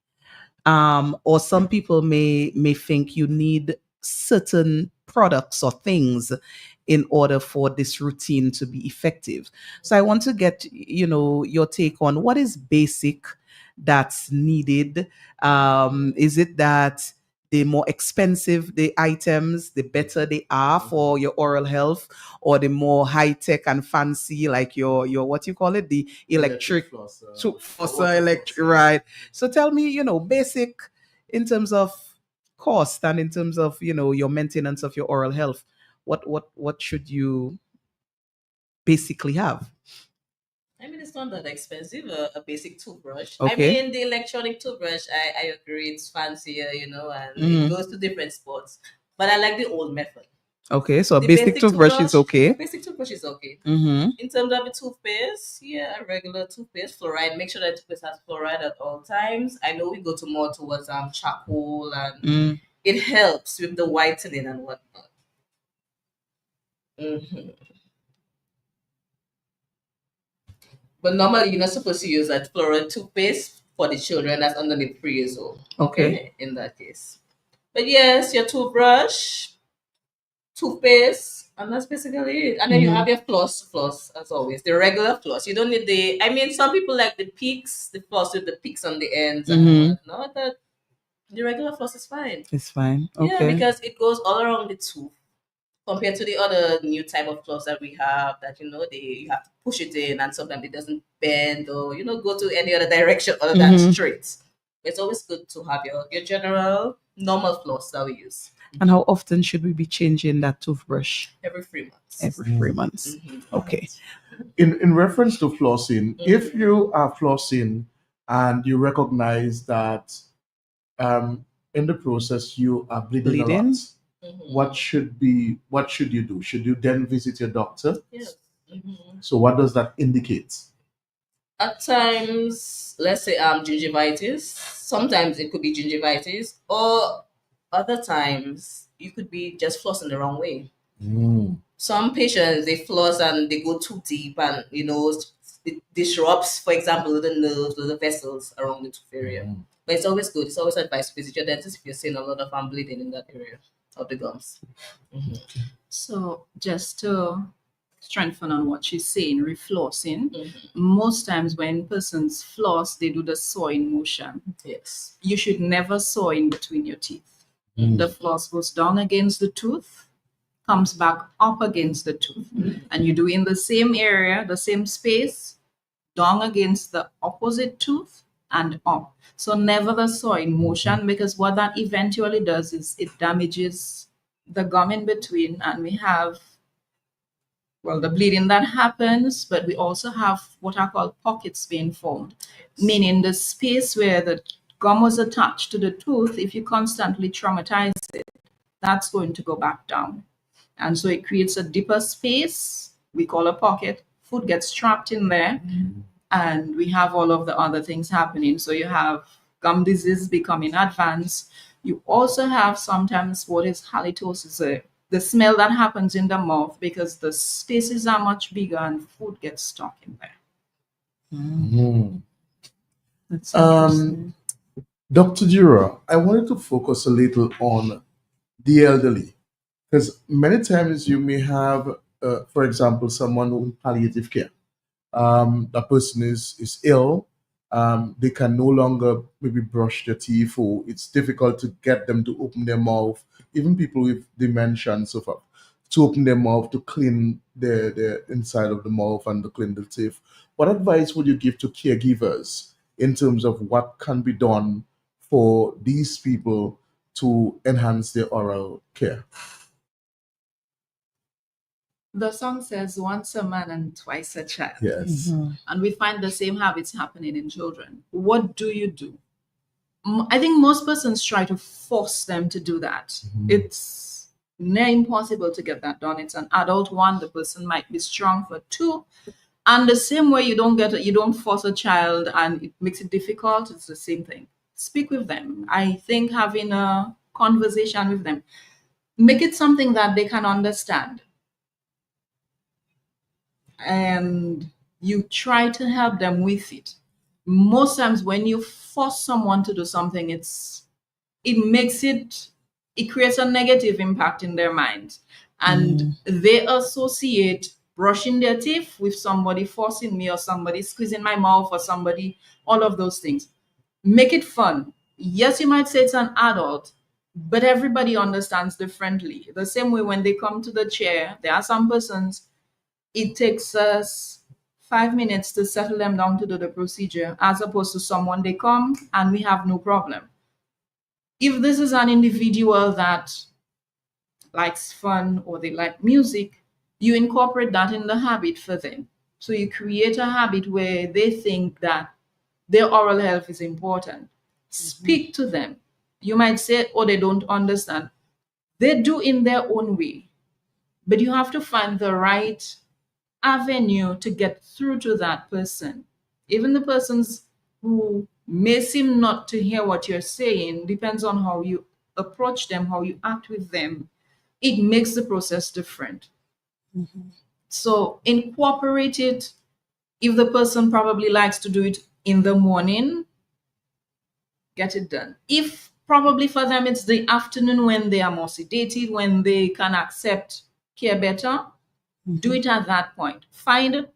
Or some people may think you need certain products or things in order for this routine to be effective. So I want to get your take on what is basic that's needed. Is it that the more expensive the items, the better they are for your oral health, or the more high tech and fancy, like your what you call it, the electric flosser, electric, right? So tell me, basic in terms of cost and in terms of, your maintenance of your oral health. What should you basically have? I mean, it's not that expensive, a basic toothbrush. Okay. I mean, the electronic toothbrush, I agree, it's fancier, and Mhm. it goes to different spots. But I like the old method. Okay, so a The basic toothbrush is okay. Basic toothbrush is okay. Mm-hmm. In terms of the toothpaste, yeah, a regular toothpaste, fluoride. Make sure that toothpaste has fluoride at all times. I know we go to more towards charcoal, and it helps with the whitening and whatnot. But normally, you're not supposed to use that fluoride toothpaste for the children that's underneath 3 years old. Okay. In that case. But yes, your toothbrush, toothpaste, and that's basically it. And then you have your floss as always, the regular floss. You don't need I mean, some people like the peaks, the floss with the peaks on the ends and whatnot. That the regular floss is fine. It's fine. Yeah, Okay. because it goes all around the tooth compared to the other new type of floss that we have that you have to push it in and sometimes it doesn't bend or go to any other direction other than straight. It's always good to have your general normal floss that we use. And how often should we be changing that toothbrush? Every 3 months. Every 3 months. Okay. In reference to flossing, if you are flossing and you recognize that in the process you are bleeding a lot, what should you do? Should you then visit your doctor? Yes. So what does that indicate? At times, let's say gingivitis. Sometimes it could be gingivitis, or other times you could be just flossing the wrong way. Some patients, they floss and they go too deep, and it disrupts, for example, the nerves or the vessels around the tooth area. But it's always good. It's always advised to visit your dentist if you're seeing a lot of bleeding in that area of the gums. So just to strengthen on what she's saying, reflossing, most times when persons floss, they do the sawing motion. Yes. You should never saw in between your teeth. The floss goes down against the tooth, comes back up against the tooth, and you do in the same area, the same space, down against the opposite tooth and up. So never the sawing motion, because what that eventually does is it damages the gum in between, and we have the bleeding that happens, but we also have what are called pockets being formed, meaning the space where the gum was attached to the tooth, if you constantly traumatize it, that's going to go back down. And so it creates a deeper space, we call a pocket, food gets trapped in there, and we have all of the other things happening. So you have gum disease becoming advanced. You also have sometimes what is halitosis, the smell that happens in the mouth because the spaces are much bigger and food gets stuck in there. Mhm. That's Um, interesting. Dr. Jura, I wanted to focus a little on the elderly because many times you may have, for example, someone in palliative care. That person is ill. They can no longer maybe brush their teeth, or it's difficult to get them to open their mouth. Even people with dementia and so forth, to open their mouth to clean their inside of the mouth and to clean the teeth. What advice would you give to caregivers in terms of what can be done for these people to enhance their oral care? The song says once a man and twice a child. Yes. Mhm. And we find the same habits happening in children. What do you do? I think most persons try to force them to do that. It's near impossible to get that done. It's an adult one. The person might be strong for two. And the same way you don't force a child and it makes it difficult, it's the same thing. Speak with them. I think having a conversation with them, make it something that they can understand. And you try to help them with it. Most times when you force someone to do something, it creates a negative impact in their mind. And they associate brushing their teeth with somebody forcing me or somebody squeezing my mouth or somebody, all of those things. Make it fun. Yes, you might say it's an adult, but everybody understands differently. The same way when they come to the chair, there are some persons it takes us 5 minutes to settle them down to do the procedure, as opposed to someone they come and we have no problem. If this is an individual that likes fun or they like music, you incorporate that in the habit for them. So you create a habit where they think that their oral health is important. Speak to them. You might say, oh, they don't understand. They do in their own way, but you have to find the right avenue to get through to that person. Even the persons who may seem not to hear what you're saying, depends on how you approach them, how you act with them. It makes the process different. So incorporate it. If the person probably likes to do it in the morning, get it done. If probably for them it's the afternoon when they are more sedated, when they can accept care better, do it at that point. Find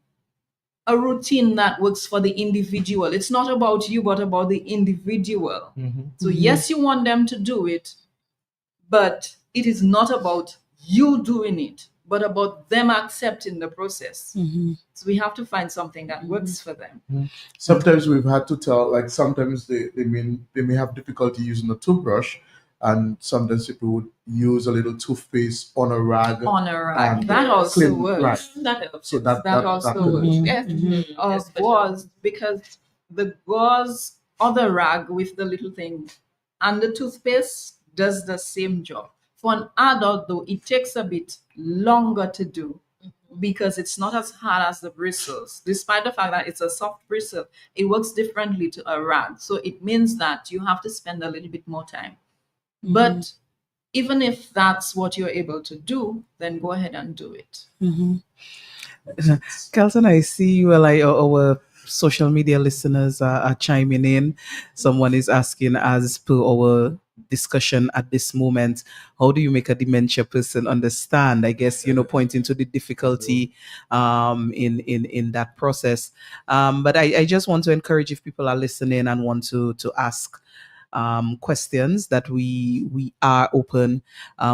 a routine that works for the individual. It's not about you, but about the individual. So, yes, you want them to do it, but it is not about you doing it, but about them accepting the process. So, we have to find something that works for them. Sometimes we've had to tell, like sometimes they may have difficulty using a toothbrush, and sometimes people would use a little toothpaste on a rag. On a rag. and That also clean- works. Right. That helps. So That also could works. work. Yes. Especially- Gauze, because the gauze or the rag with the little thing and the toothpaste does the same job. For an adult, though, it takes a bit longer to do because it's not as hard as the bristles. Despite the fact that it's a soft bristle, it works differently to a rag. So it means that you have to spend a little bit more time. But even if that's what you're able to do, then go ahead and do it. Kelton, I see you are like our social media listeners are chiming in. Someone is asking, as per our discussion at this moment, how do you make a dementia person understand? I guess, pointing to the difficulty in that process. But I just want to encourage, if people are listening and want to ask questions, that we are open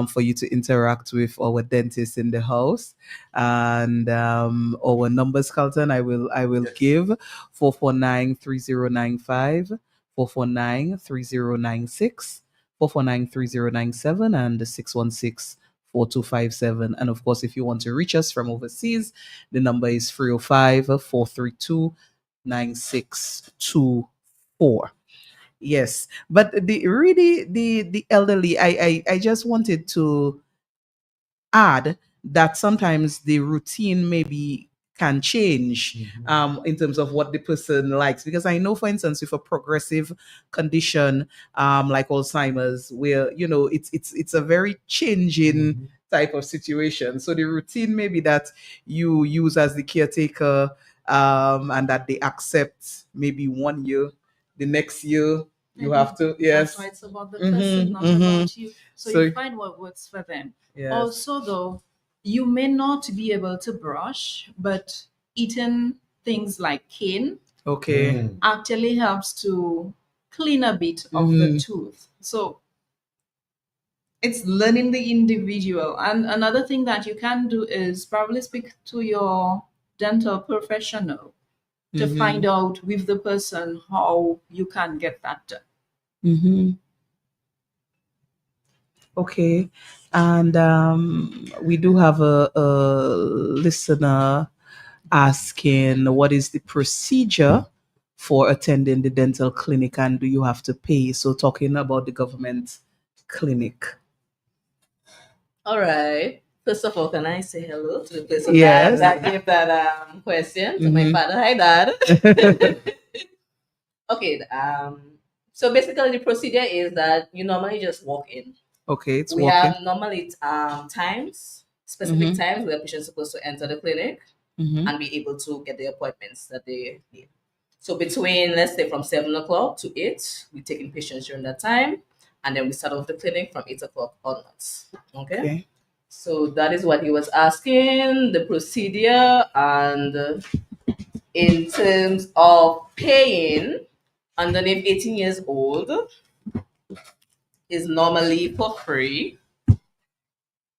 for you to interact with our dentist in the house. And our numbers, Carlton, I will give 449-3095, 449-3096, 449-3097, and 616-4257. And of course, if you want to reach us from overseas, the number is 305-432-9624. Yes, but the elderly, I just wanted to add that sometimes the routine may be can change in terms of what the person likes. Because I know, for instance, with a progressive condition like Alzheimer's, where it's a very changing type of situation. So the routine maybe that you use as the caretaker and that they accept maybe 1 year, the next year you have to That's why it's about the person, not about you. So So- you find what works for them. Yes. Also, though, you may not be able to brush, but eating things like cane Okay. actually helps to clean a bit of the tooth. So it's learning the individual. And another thing that you can do is probably speak to your dental professional to find out with the person how you can get that done. Okay. And we do have a listener asking, what is the procedure for attending the dental clinic and do you have to pay? So talking about the government clinic. All right. First of all, can I say hello to the person Yes. that gave that question to my father? Hi, Dad. Okay. So basically, the procedure is that you normally just walk in. Okay, it's We walking. have normally times, specific times where patients are supposed to enter the clinic and be able to get the appointments that they need. So between, let's say, from 7 o'clock to 8, we take in patients during that time, and then we start off the clinic from 8 o'clock onwards. Okay. So that is what he was asking, the procedure, and in terms of paying, underneath 18 years old is normally for free.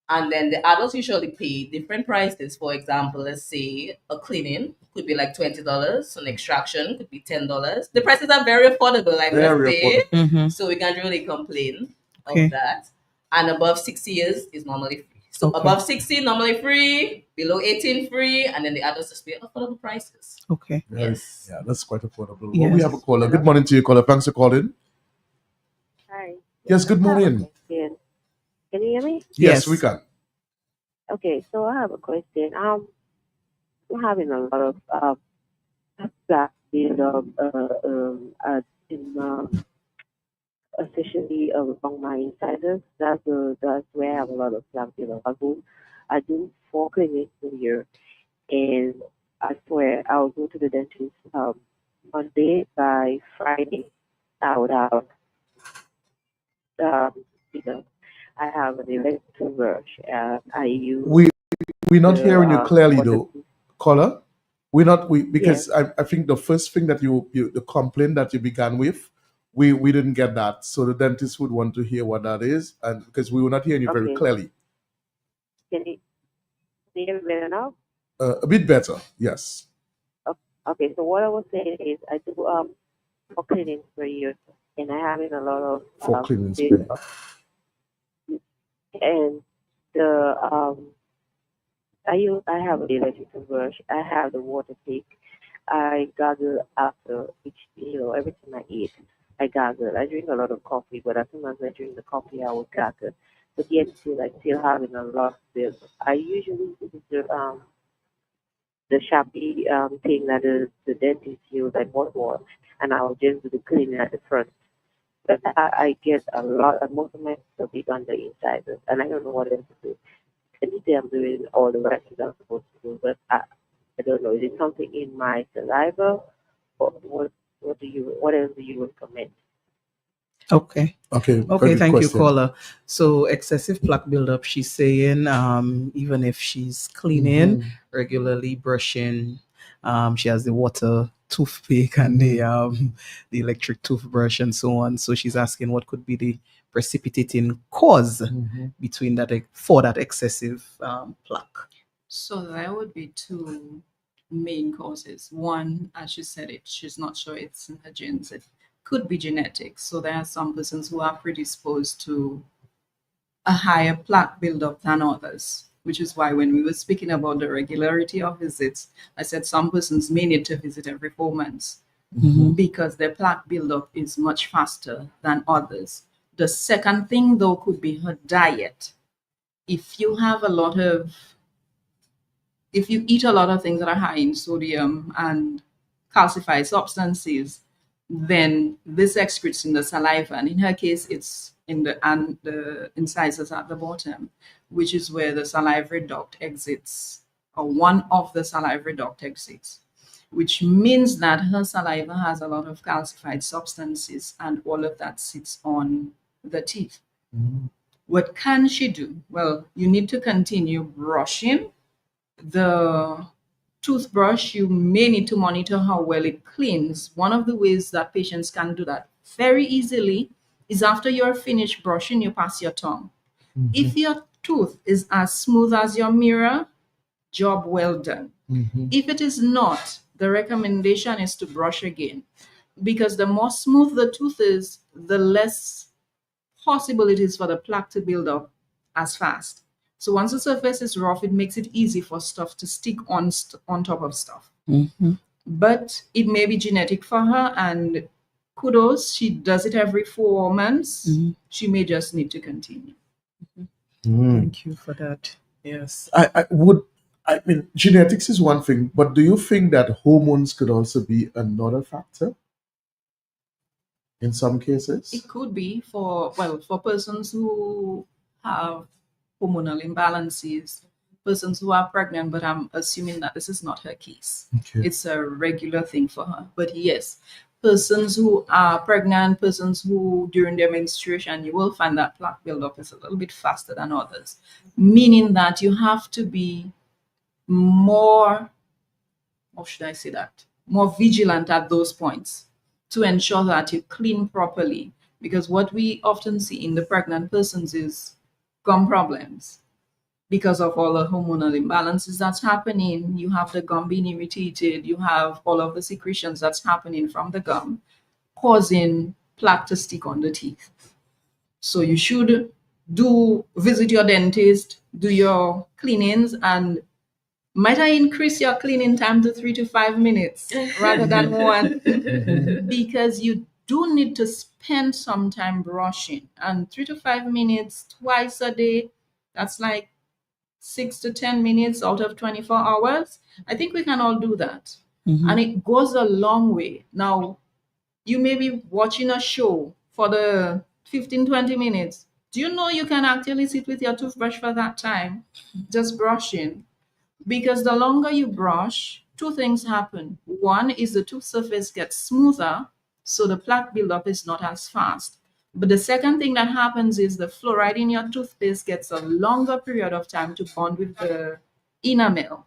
And then the adults usually pay different prices. For example, let's say a cleaning could be like $20, an extraction could be $10. The prices are very affordable, I must say. So we can't really complain of that. And above 60 years is normally free. So above 60, normally free, below 18, free, and then the adults just pay affordable prices. Okay. Yes. Yeah, that's quite affordable. Yes. Well, we have a caller. Good morning to you, caller. Thanks for calling. Hi. Yes, good morning. Can you hear me? Yes, we can. Okay, so I have a question. I'm having a lot of black build-up especially among my insiders. That's where I have a lot of black build-up. I do 4 clinics a year, and I swear I'll go to the dentist Monday. By Friday I would have I have an electric toothbrush. I use. We're not hearing you clearly, water- though, caller. Because I think the first thing that the complaint that you began with, we didn't get that. So the dentist would want to hear what that is, and because we were not hearing you very Okay. clearly. Can you hear me better now? A bit better, yes. Okay, so what I was saying is I do 4 cleanings per year, and I have a lot of 4 cleanings. build-up. And the I have the electric toothbrush. I have the water pick. I gargle after each every time I eat. I gargle. I drink a lot of coffee, but as soon as I drink the coffee, I will gargle. But yet still, I still having a lot of build. I usually use the Sharpie thing that the dentist use, like what, and I will just do the cleaning at the front. But I get a lot, and most of my stuff is on the inside, and I don't know what else to do. Anything I'm doing all the rest that I'm supposed to do, but I don't know. Is it something in my saliva, or what else do you recommend? Okay. Okay. very Okay, good thank you, question. caller. So excessive plaque buildup, she's saying even if she's cleaning, regularly brushing, she has the water toothpick and the electric toothbrush and so on. So she's asking what could be the precipitating cause between for that excessive plaque. So there would be 2 main causes. One, as she said it, she's not sure it's in her genes. It could be genetics. So there are some persons who are predisposed to a higher plaque buildup than others, which is why when we were speaking about the regularity of visits, I said some persons may need to visit every 4 months because their plaque buildup is much faster than others. The second thing, though, could be her diet. If you have a lot of if you eat a lot of things that are high in sodium and calcified substances, then this excretes in the saliva. And in her case, it's in the incisors at the bottom, which is where the salivary duct exits, or one of the salivary duct exits, which means that her saliva has a lot of calcified substances, and all of that sits on the teeth. What can she do? Well, you need to continue brushing. The toothbrush, you may need to monitor how well it cleans. One of the ways that patients can do that very easily is after you're finished brushing, you pass your tongue. If your tooth is as smooth as your mirror, job well done. If it is not, the recommendation is to brush again, because the more smooth the tooth is, the less possible it is for the plaque to build up as fast. So once the surface is rough, it makes it easy for stuff to stick on top of stuff. But it may be genetic for her, and kudos, she does it every 4 months. She may just need to continue. Thank you for that. Yes. I mean, genetics is one thing, but do you think that hormones could also be another factor in some cases? It could be for persons who have hormonal imbalances, persons who are pregnant, but I'm assuming that this is not her case. Okay. It's a regular thing for her. But yes, persons who are pregnant, persons who during their menstruation, you will find that plaque buildup is a little bit faster than others, meaning that you have to be more, or should I say that, more vigilant at those points to ensure that you clean properly. Because what we often see in the pregnant persons is gum problems because of all the hormonal imbalances that's happening. You have the gum being irritated, you have all of the secretions that's happening from the gum causing plaque to stick on the teeth. So you should visit your dentist, do your cleanings, and might I increase your cleaning time to 3 to 5 minutes rather than 1? Because you do need to spend some time brushing, and 3 to 5 minutes twice a day, that's like 6 to 10 minutes out of 24 hours. I think we can all do that. And it goes a long way. Now, you may be watching a show for the 15-20 minutes. Do you know you can actually sit with your toothbrush for that time, just brushing? Because the longer you brush, 2 things happen. One is the tooth surface gets smoother, so the plaque buildup is not as fast. But the second thing that happens is the fluoride in your toothpaste gets a longer period of time to bond with the enamel,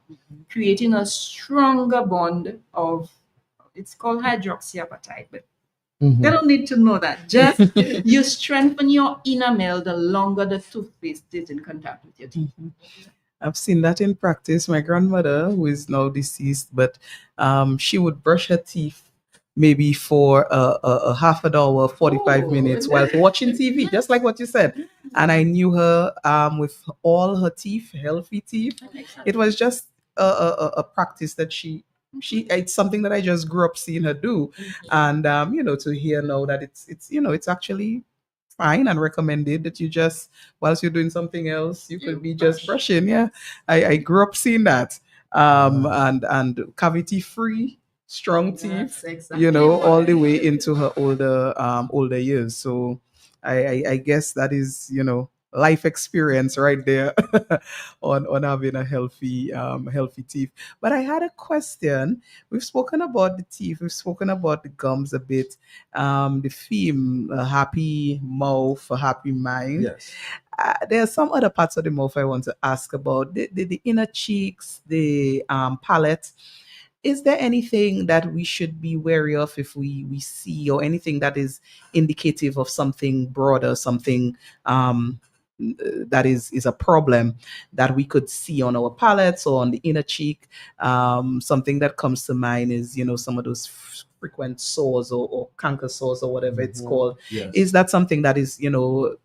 creating a stronger bond of, it's called hydroxyapatite, but they don't need to know that. Just you strengthen your enamel the longer the toothpaste is in contact with your teeth. I've seen that in practice. My grandmother, who is now deceased, but she would brush her teeth maybe for a half an hour, 45 minutes while watching TV, just like what you said. And I knew her with all her teeth, healthy teeth. It was just a practice that she it's something that I just grew up seeing her do. And to hear now that it's actually fine and recommended that you just, whilst you're doing something else, you could be just brushing. Yeah, I grew up seeing that. And cavity free, strong teeth, all the way into her older years. So I guess that is life experience right there on having a healthy teeth. But I had a question. We've spoken about the teeth, we've spoken about the gums a bit. The theme, a happy mouth, a happy mind. Yes. There are some other parts of the mouth I want to ask about. The inner cheeks, the palate. Is there anything that we should be wary of if we see, or anything that is indicative of something broader, something that is a problem that we could see on our palates or on the inner cheek? Something that comes to mind is, some of those frequent sores or canker sores or whatever it's called. Yes. Is that something that is,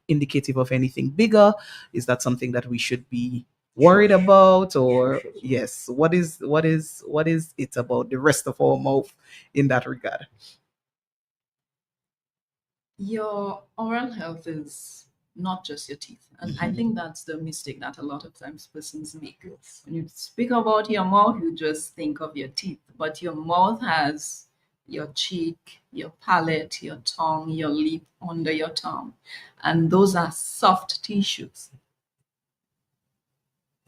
indicative of anything bigger? Is that something that we should be worried about? Or yes, what is it about the rest of our mouth in that regard? Your oral health is not just your teeth. And I think that's the mistake that a lot of times persons make. When you speak about your mouth, you just think of your teeth, but your mouth has your cheek, your palate, your tongue, your lip, under your tongue. And those are soft tissues.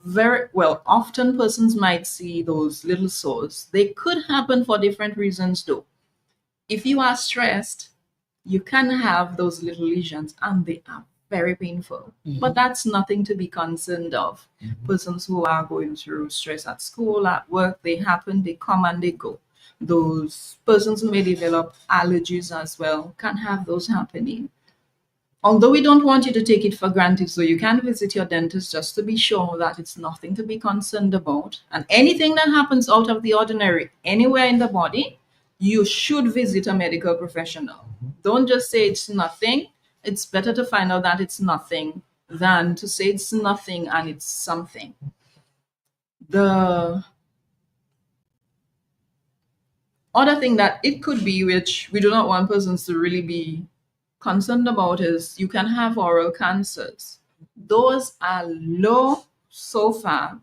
Very well, often persons might see those little sores. They could happen for different reasons though. If you are stressed, you can have those little lesions and they are very painful. But that's nothing to be concerned of. Persons who are going through stress at school, at work, they happen, they come and they go. Those persons who may develop allergies as well can have those happening. Although we don't want you to take it for granted, so you can visit your dentist just to be sure that it's nothing to be concerned about. And anything that happens out of the ordinary anywhere in the body, you should visit a medical professional. Don't just say it's nothing. It's better to find out that it's nothing than to say it's nothing and it's something. The other thing that it could be, which we do not want persons to really be concerned about, is you can have oral cancers. Those are low so far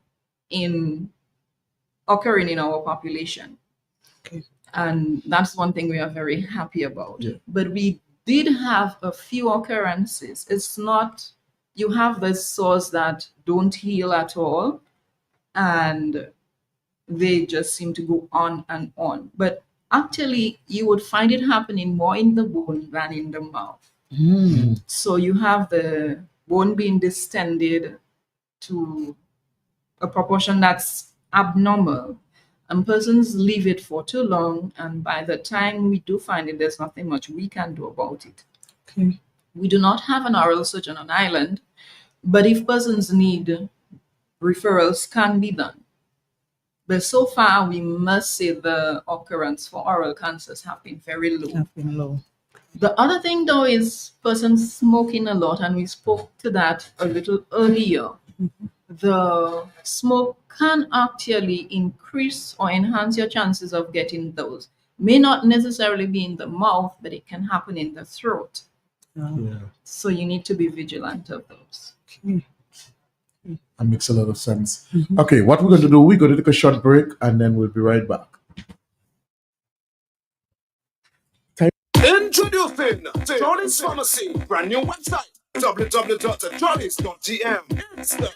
in occurring in our population. Okay. And that's one thing we are very happy about. Yeah. But we did have a few occurrences. It's not, you have the sores that don't heal at all, and they just seem to go on and on. But actually, you would find it happening more in the bone than in the mouth. So you have the bone being distended to a proportion that's abnormal, and persons leave it for too long, and by the time we do find it, there's nothing much we can do about it. Okay. We do not have an oral surgeon on island, but if persons need, referrals can be done. But so far, we must say the occurrence for oral cancers have been very low. Have been low. The other thing, though, is persons smoking a lot, and we spoke to that a little earlier. The smoke can actually increase or enhance your chances of getting those. May not necessarily be in the mouth, but it can happen in the throat. Yeah. So you need to be vigilant of those. That makes a lot of sense. Okay, what we're going to do, we're going to take a short break and then we'll be right back. Introducing Jolly's Pharmacy, brand new website, www.jollies.gm. It's your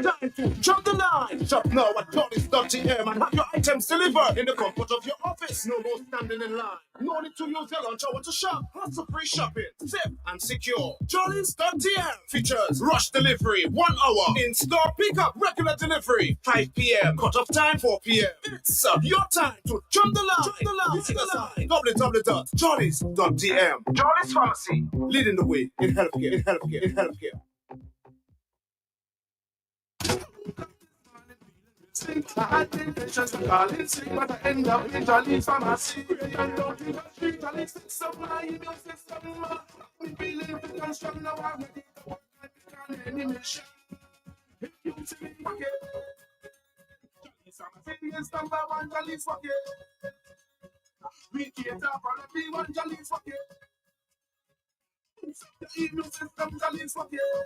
time to jump the line. Shop now at jollies.gm and have your items delivered in the comfort of your office. No more standing in line. No need to use your lunch hour to shop. Hassle-free shopping, safe and secure. Jollies.gm features rush delivery, 1 hour. In-store pickup, regular delivery, 5 p.m. Cut-off time, 4 p.m. It's your time to jump the line. Visit us at www.jollies.gm. Jollies Pharmacy, leading the way in healthcare. I had been patients to call in sick, but I end up in Jolly's Pharmacy. And out in the street, Jolly's system, my immune system. Me feeling fit and strong, now I'm ready to work and become any mission. If you see me again, Jolly's Pharmacy is number one, Jolly's for you. We cater for everyone, Jolly's for you. The immune system, Jolly's for you.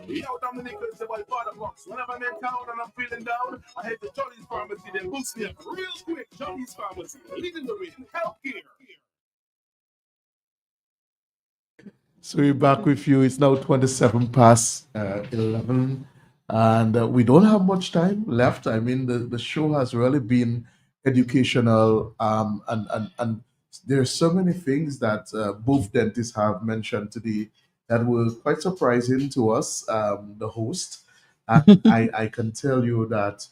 Yo, Dominic is the boy Father Box. Whenever I'm in town and I'm feeling down, I head to Jolly's Pharmacy. They boost me up real quick. Jolly's Pharmacy, leading the way in healthcare. So we're back with you. It's now 27 past 11, and we don't have much time left. I mean, the show has really been educational, and there's so many things that both dentists have mentioned today that were quite surprising to us, the host. And I can tell you that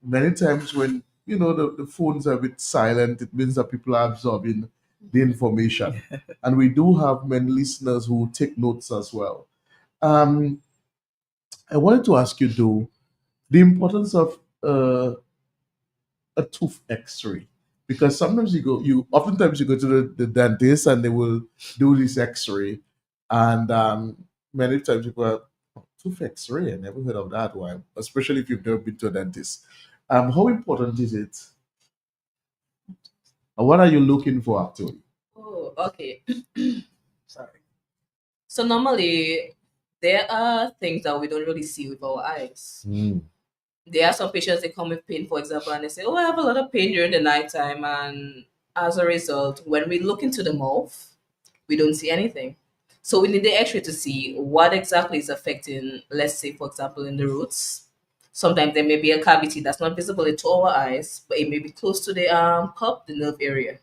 many times when the phones are a bit silent, it means that people are absorbing the information. And we do have many listeners who take notes as well. I wanted to ask you, though, the importance of a tooth X-ray, because sometimes oftentimes you go to the dentist and they will do this X-ray, and many times people are, tooth X-ray, I never heard of that one, especially if you've never been to a dentist. How important is it? And what are you looking for actually? Oh, okay. Sorry. So normally there are things that we don't really see with our eyes. There are some patients that come with pain, for example, and they say, "Oh, I have a lot of pain during the nighttime," and as a result, when we look into the mouth, we don't see anything. So we need the X-ray to see what exactly is affecting. Let's say, for example, in the roots. Sometimes there may be a cavity that's not visible to our eyes, but it may be close to the cup, the nerve area.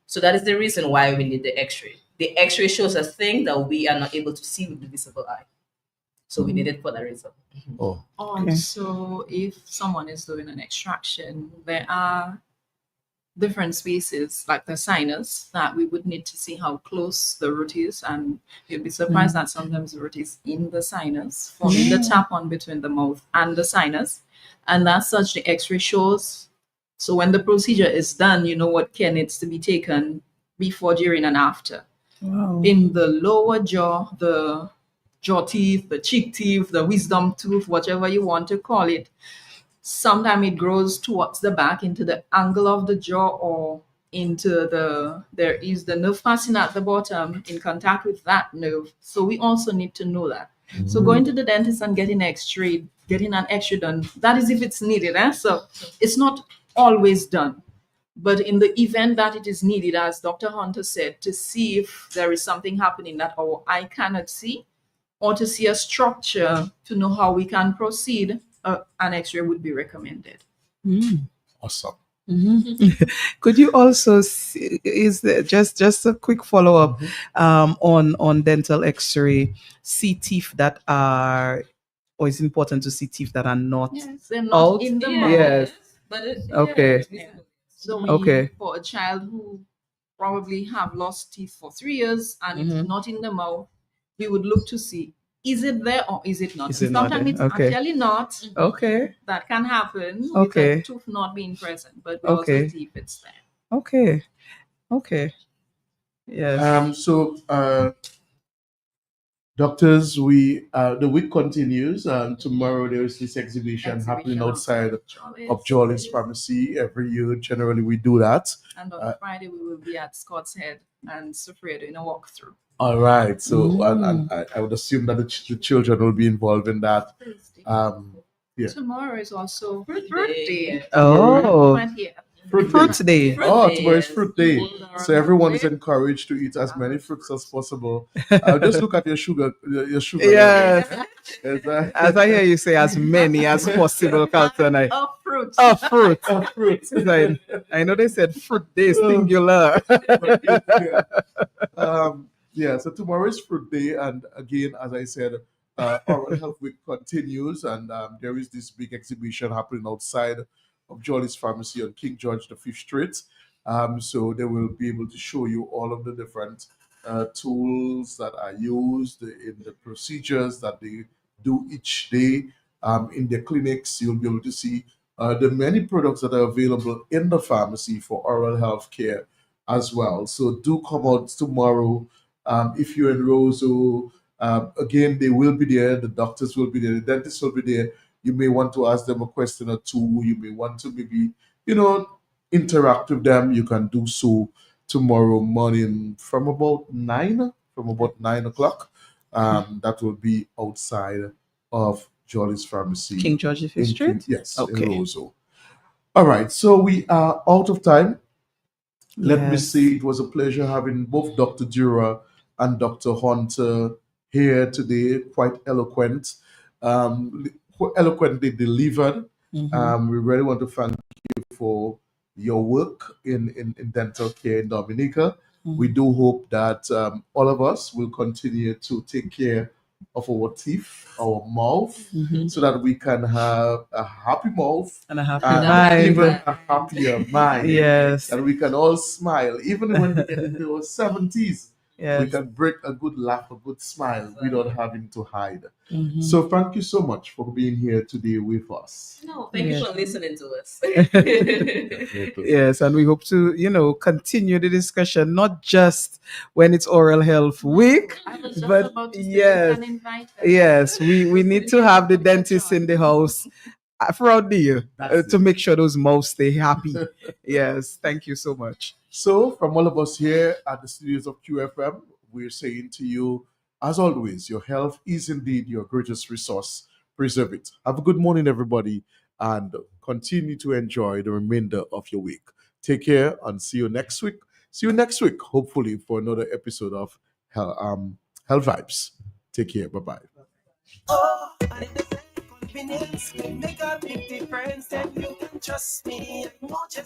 So that is the reason why we need the X-ray. The X-ray shows a thing that we are not able to see with the visible eye. So we need it for that reason. Oh, Also, if someone is doing an extraction, there are different spaces like the sinus that we would need to see how close the root is, and you'd be surprised that sometimes the root is in the sinus, forming the tap on between the mouth and the sinus, and as such the X-ray shows. So when the procedure is done, you know what care needs to be taken before, during, and after. Wow. In the lower jaw, the jaw teeth, the cheek teeth, the wisdom tooth, whatever you want to call it, sometimes it grows towards the back into the angle of the jaw, or into there is the nerve passing at the bottom in contact with that nerve. So we also need to know that. So going to the dentist and getting an X-ray done, that is if it's needed. So it's not always done. But in the event that it is needed, as Dr. Hunter said, to see if there is something happening that our eye cannot see, or to see a structure to know how we can proceed, an X-ray would be recommended. awesome. Could you also is there just a quick follow up on dental X-ray, see teeth that are, or it's important to see teeth that are not Yes, they're not out? in the mouth. Yes. But Okay. So Okay. for a child who probably have lost teeth for 3 years and it's not in the mouth, we would look to see, is it there or is it not? Is it not Sometimes there? it's Okay. actually not. Okay. That can happen with Okay. the tooth not being present, but we Okay. also see if it's there. Okay. Okay. Yes. So, doctors, the week continues. Tomorrow there is this exhibition happening outside of Jolly's Pharmacy. Every year, generally, we do that. And on Friday, we will be at Scott's Head and Sufredo in a walkthrough. All right. So, and I would assume that the children will be involved in that. Yeah. Tomorrow is also Fruit Day. Day. Oh. 20th. Fruit Fruit Day. Oh, tomorrow is fruit day. People are So everyone is lovely. encouraged to eat as many fruits as possible. Just look at your sugar. Your sugar. Yes. level. As I hear you say, as many as possible, Carlton. Of fruit. Fruit. Fruit. I know they said fruit day singular. Yeah, so tomorrow is fruit day, and again, as I said, Oral Health Week continues, and there is this big exhibition happening outside of Jolly's Pharmacy on King George V Street. So they will be able to show you all of the different tools that are used in the procedures that they do each day in their clinics. You'll be able to see the many products that are available in the pharmacy for oral health care as well. So do come out tomorrow. If you're in Roseau, again, they will be there. The doctors will be there. The dentists will be there. You may want to ask them a question or two. You may want to maybe, interact with them. You can do so tomorrow morning from about 9 o'clock. That will be outside of Jolly's Pharmacy. King George V Street? Yes, Okay. in Roseau. All right, so we are out of time. Let me Yes. say it was a pleasure having both Dr. Dura and Dr. Hunter here today, quite eloquent, eloquently delivered. We really want to thank you for your work in dental care in Dominica. We do hope that all of us will continue to take care of our teeth, our mouth, so that we can have a happy mouth And a happy and mind. even a happier mind. Yes. That we can all smile, even when we get into our 70s. We Yes. can break a good laugh, a good smile without having to hide. Mhm. So thank you so much for being here today with us. No, thank Yeah. you for listening to us. Yes, and we hope to, continue the discussion, not just when it's Oral Health Week, I was just but about to say yes, you can invite us. yes, we need to have the dentist in the house throughout the year That's to it. make sure those mouths stay happy. Yes, thank you so much. So, from all of us here at the studios of QFM, we're saying to you, as always, your health is indeed your greatest resource. Preserve it. Have a good morning, everybody, and continue to enjoy the remainder of your week. Take care and see you next week. See you next week, hopefully, for another episode of Health Vibes. Take care. Bye bye. Oh, and if the convenience make a big difference, then you can trust me. I know just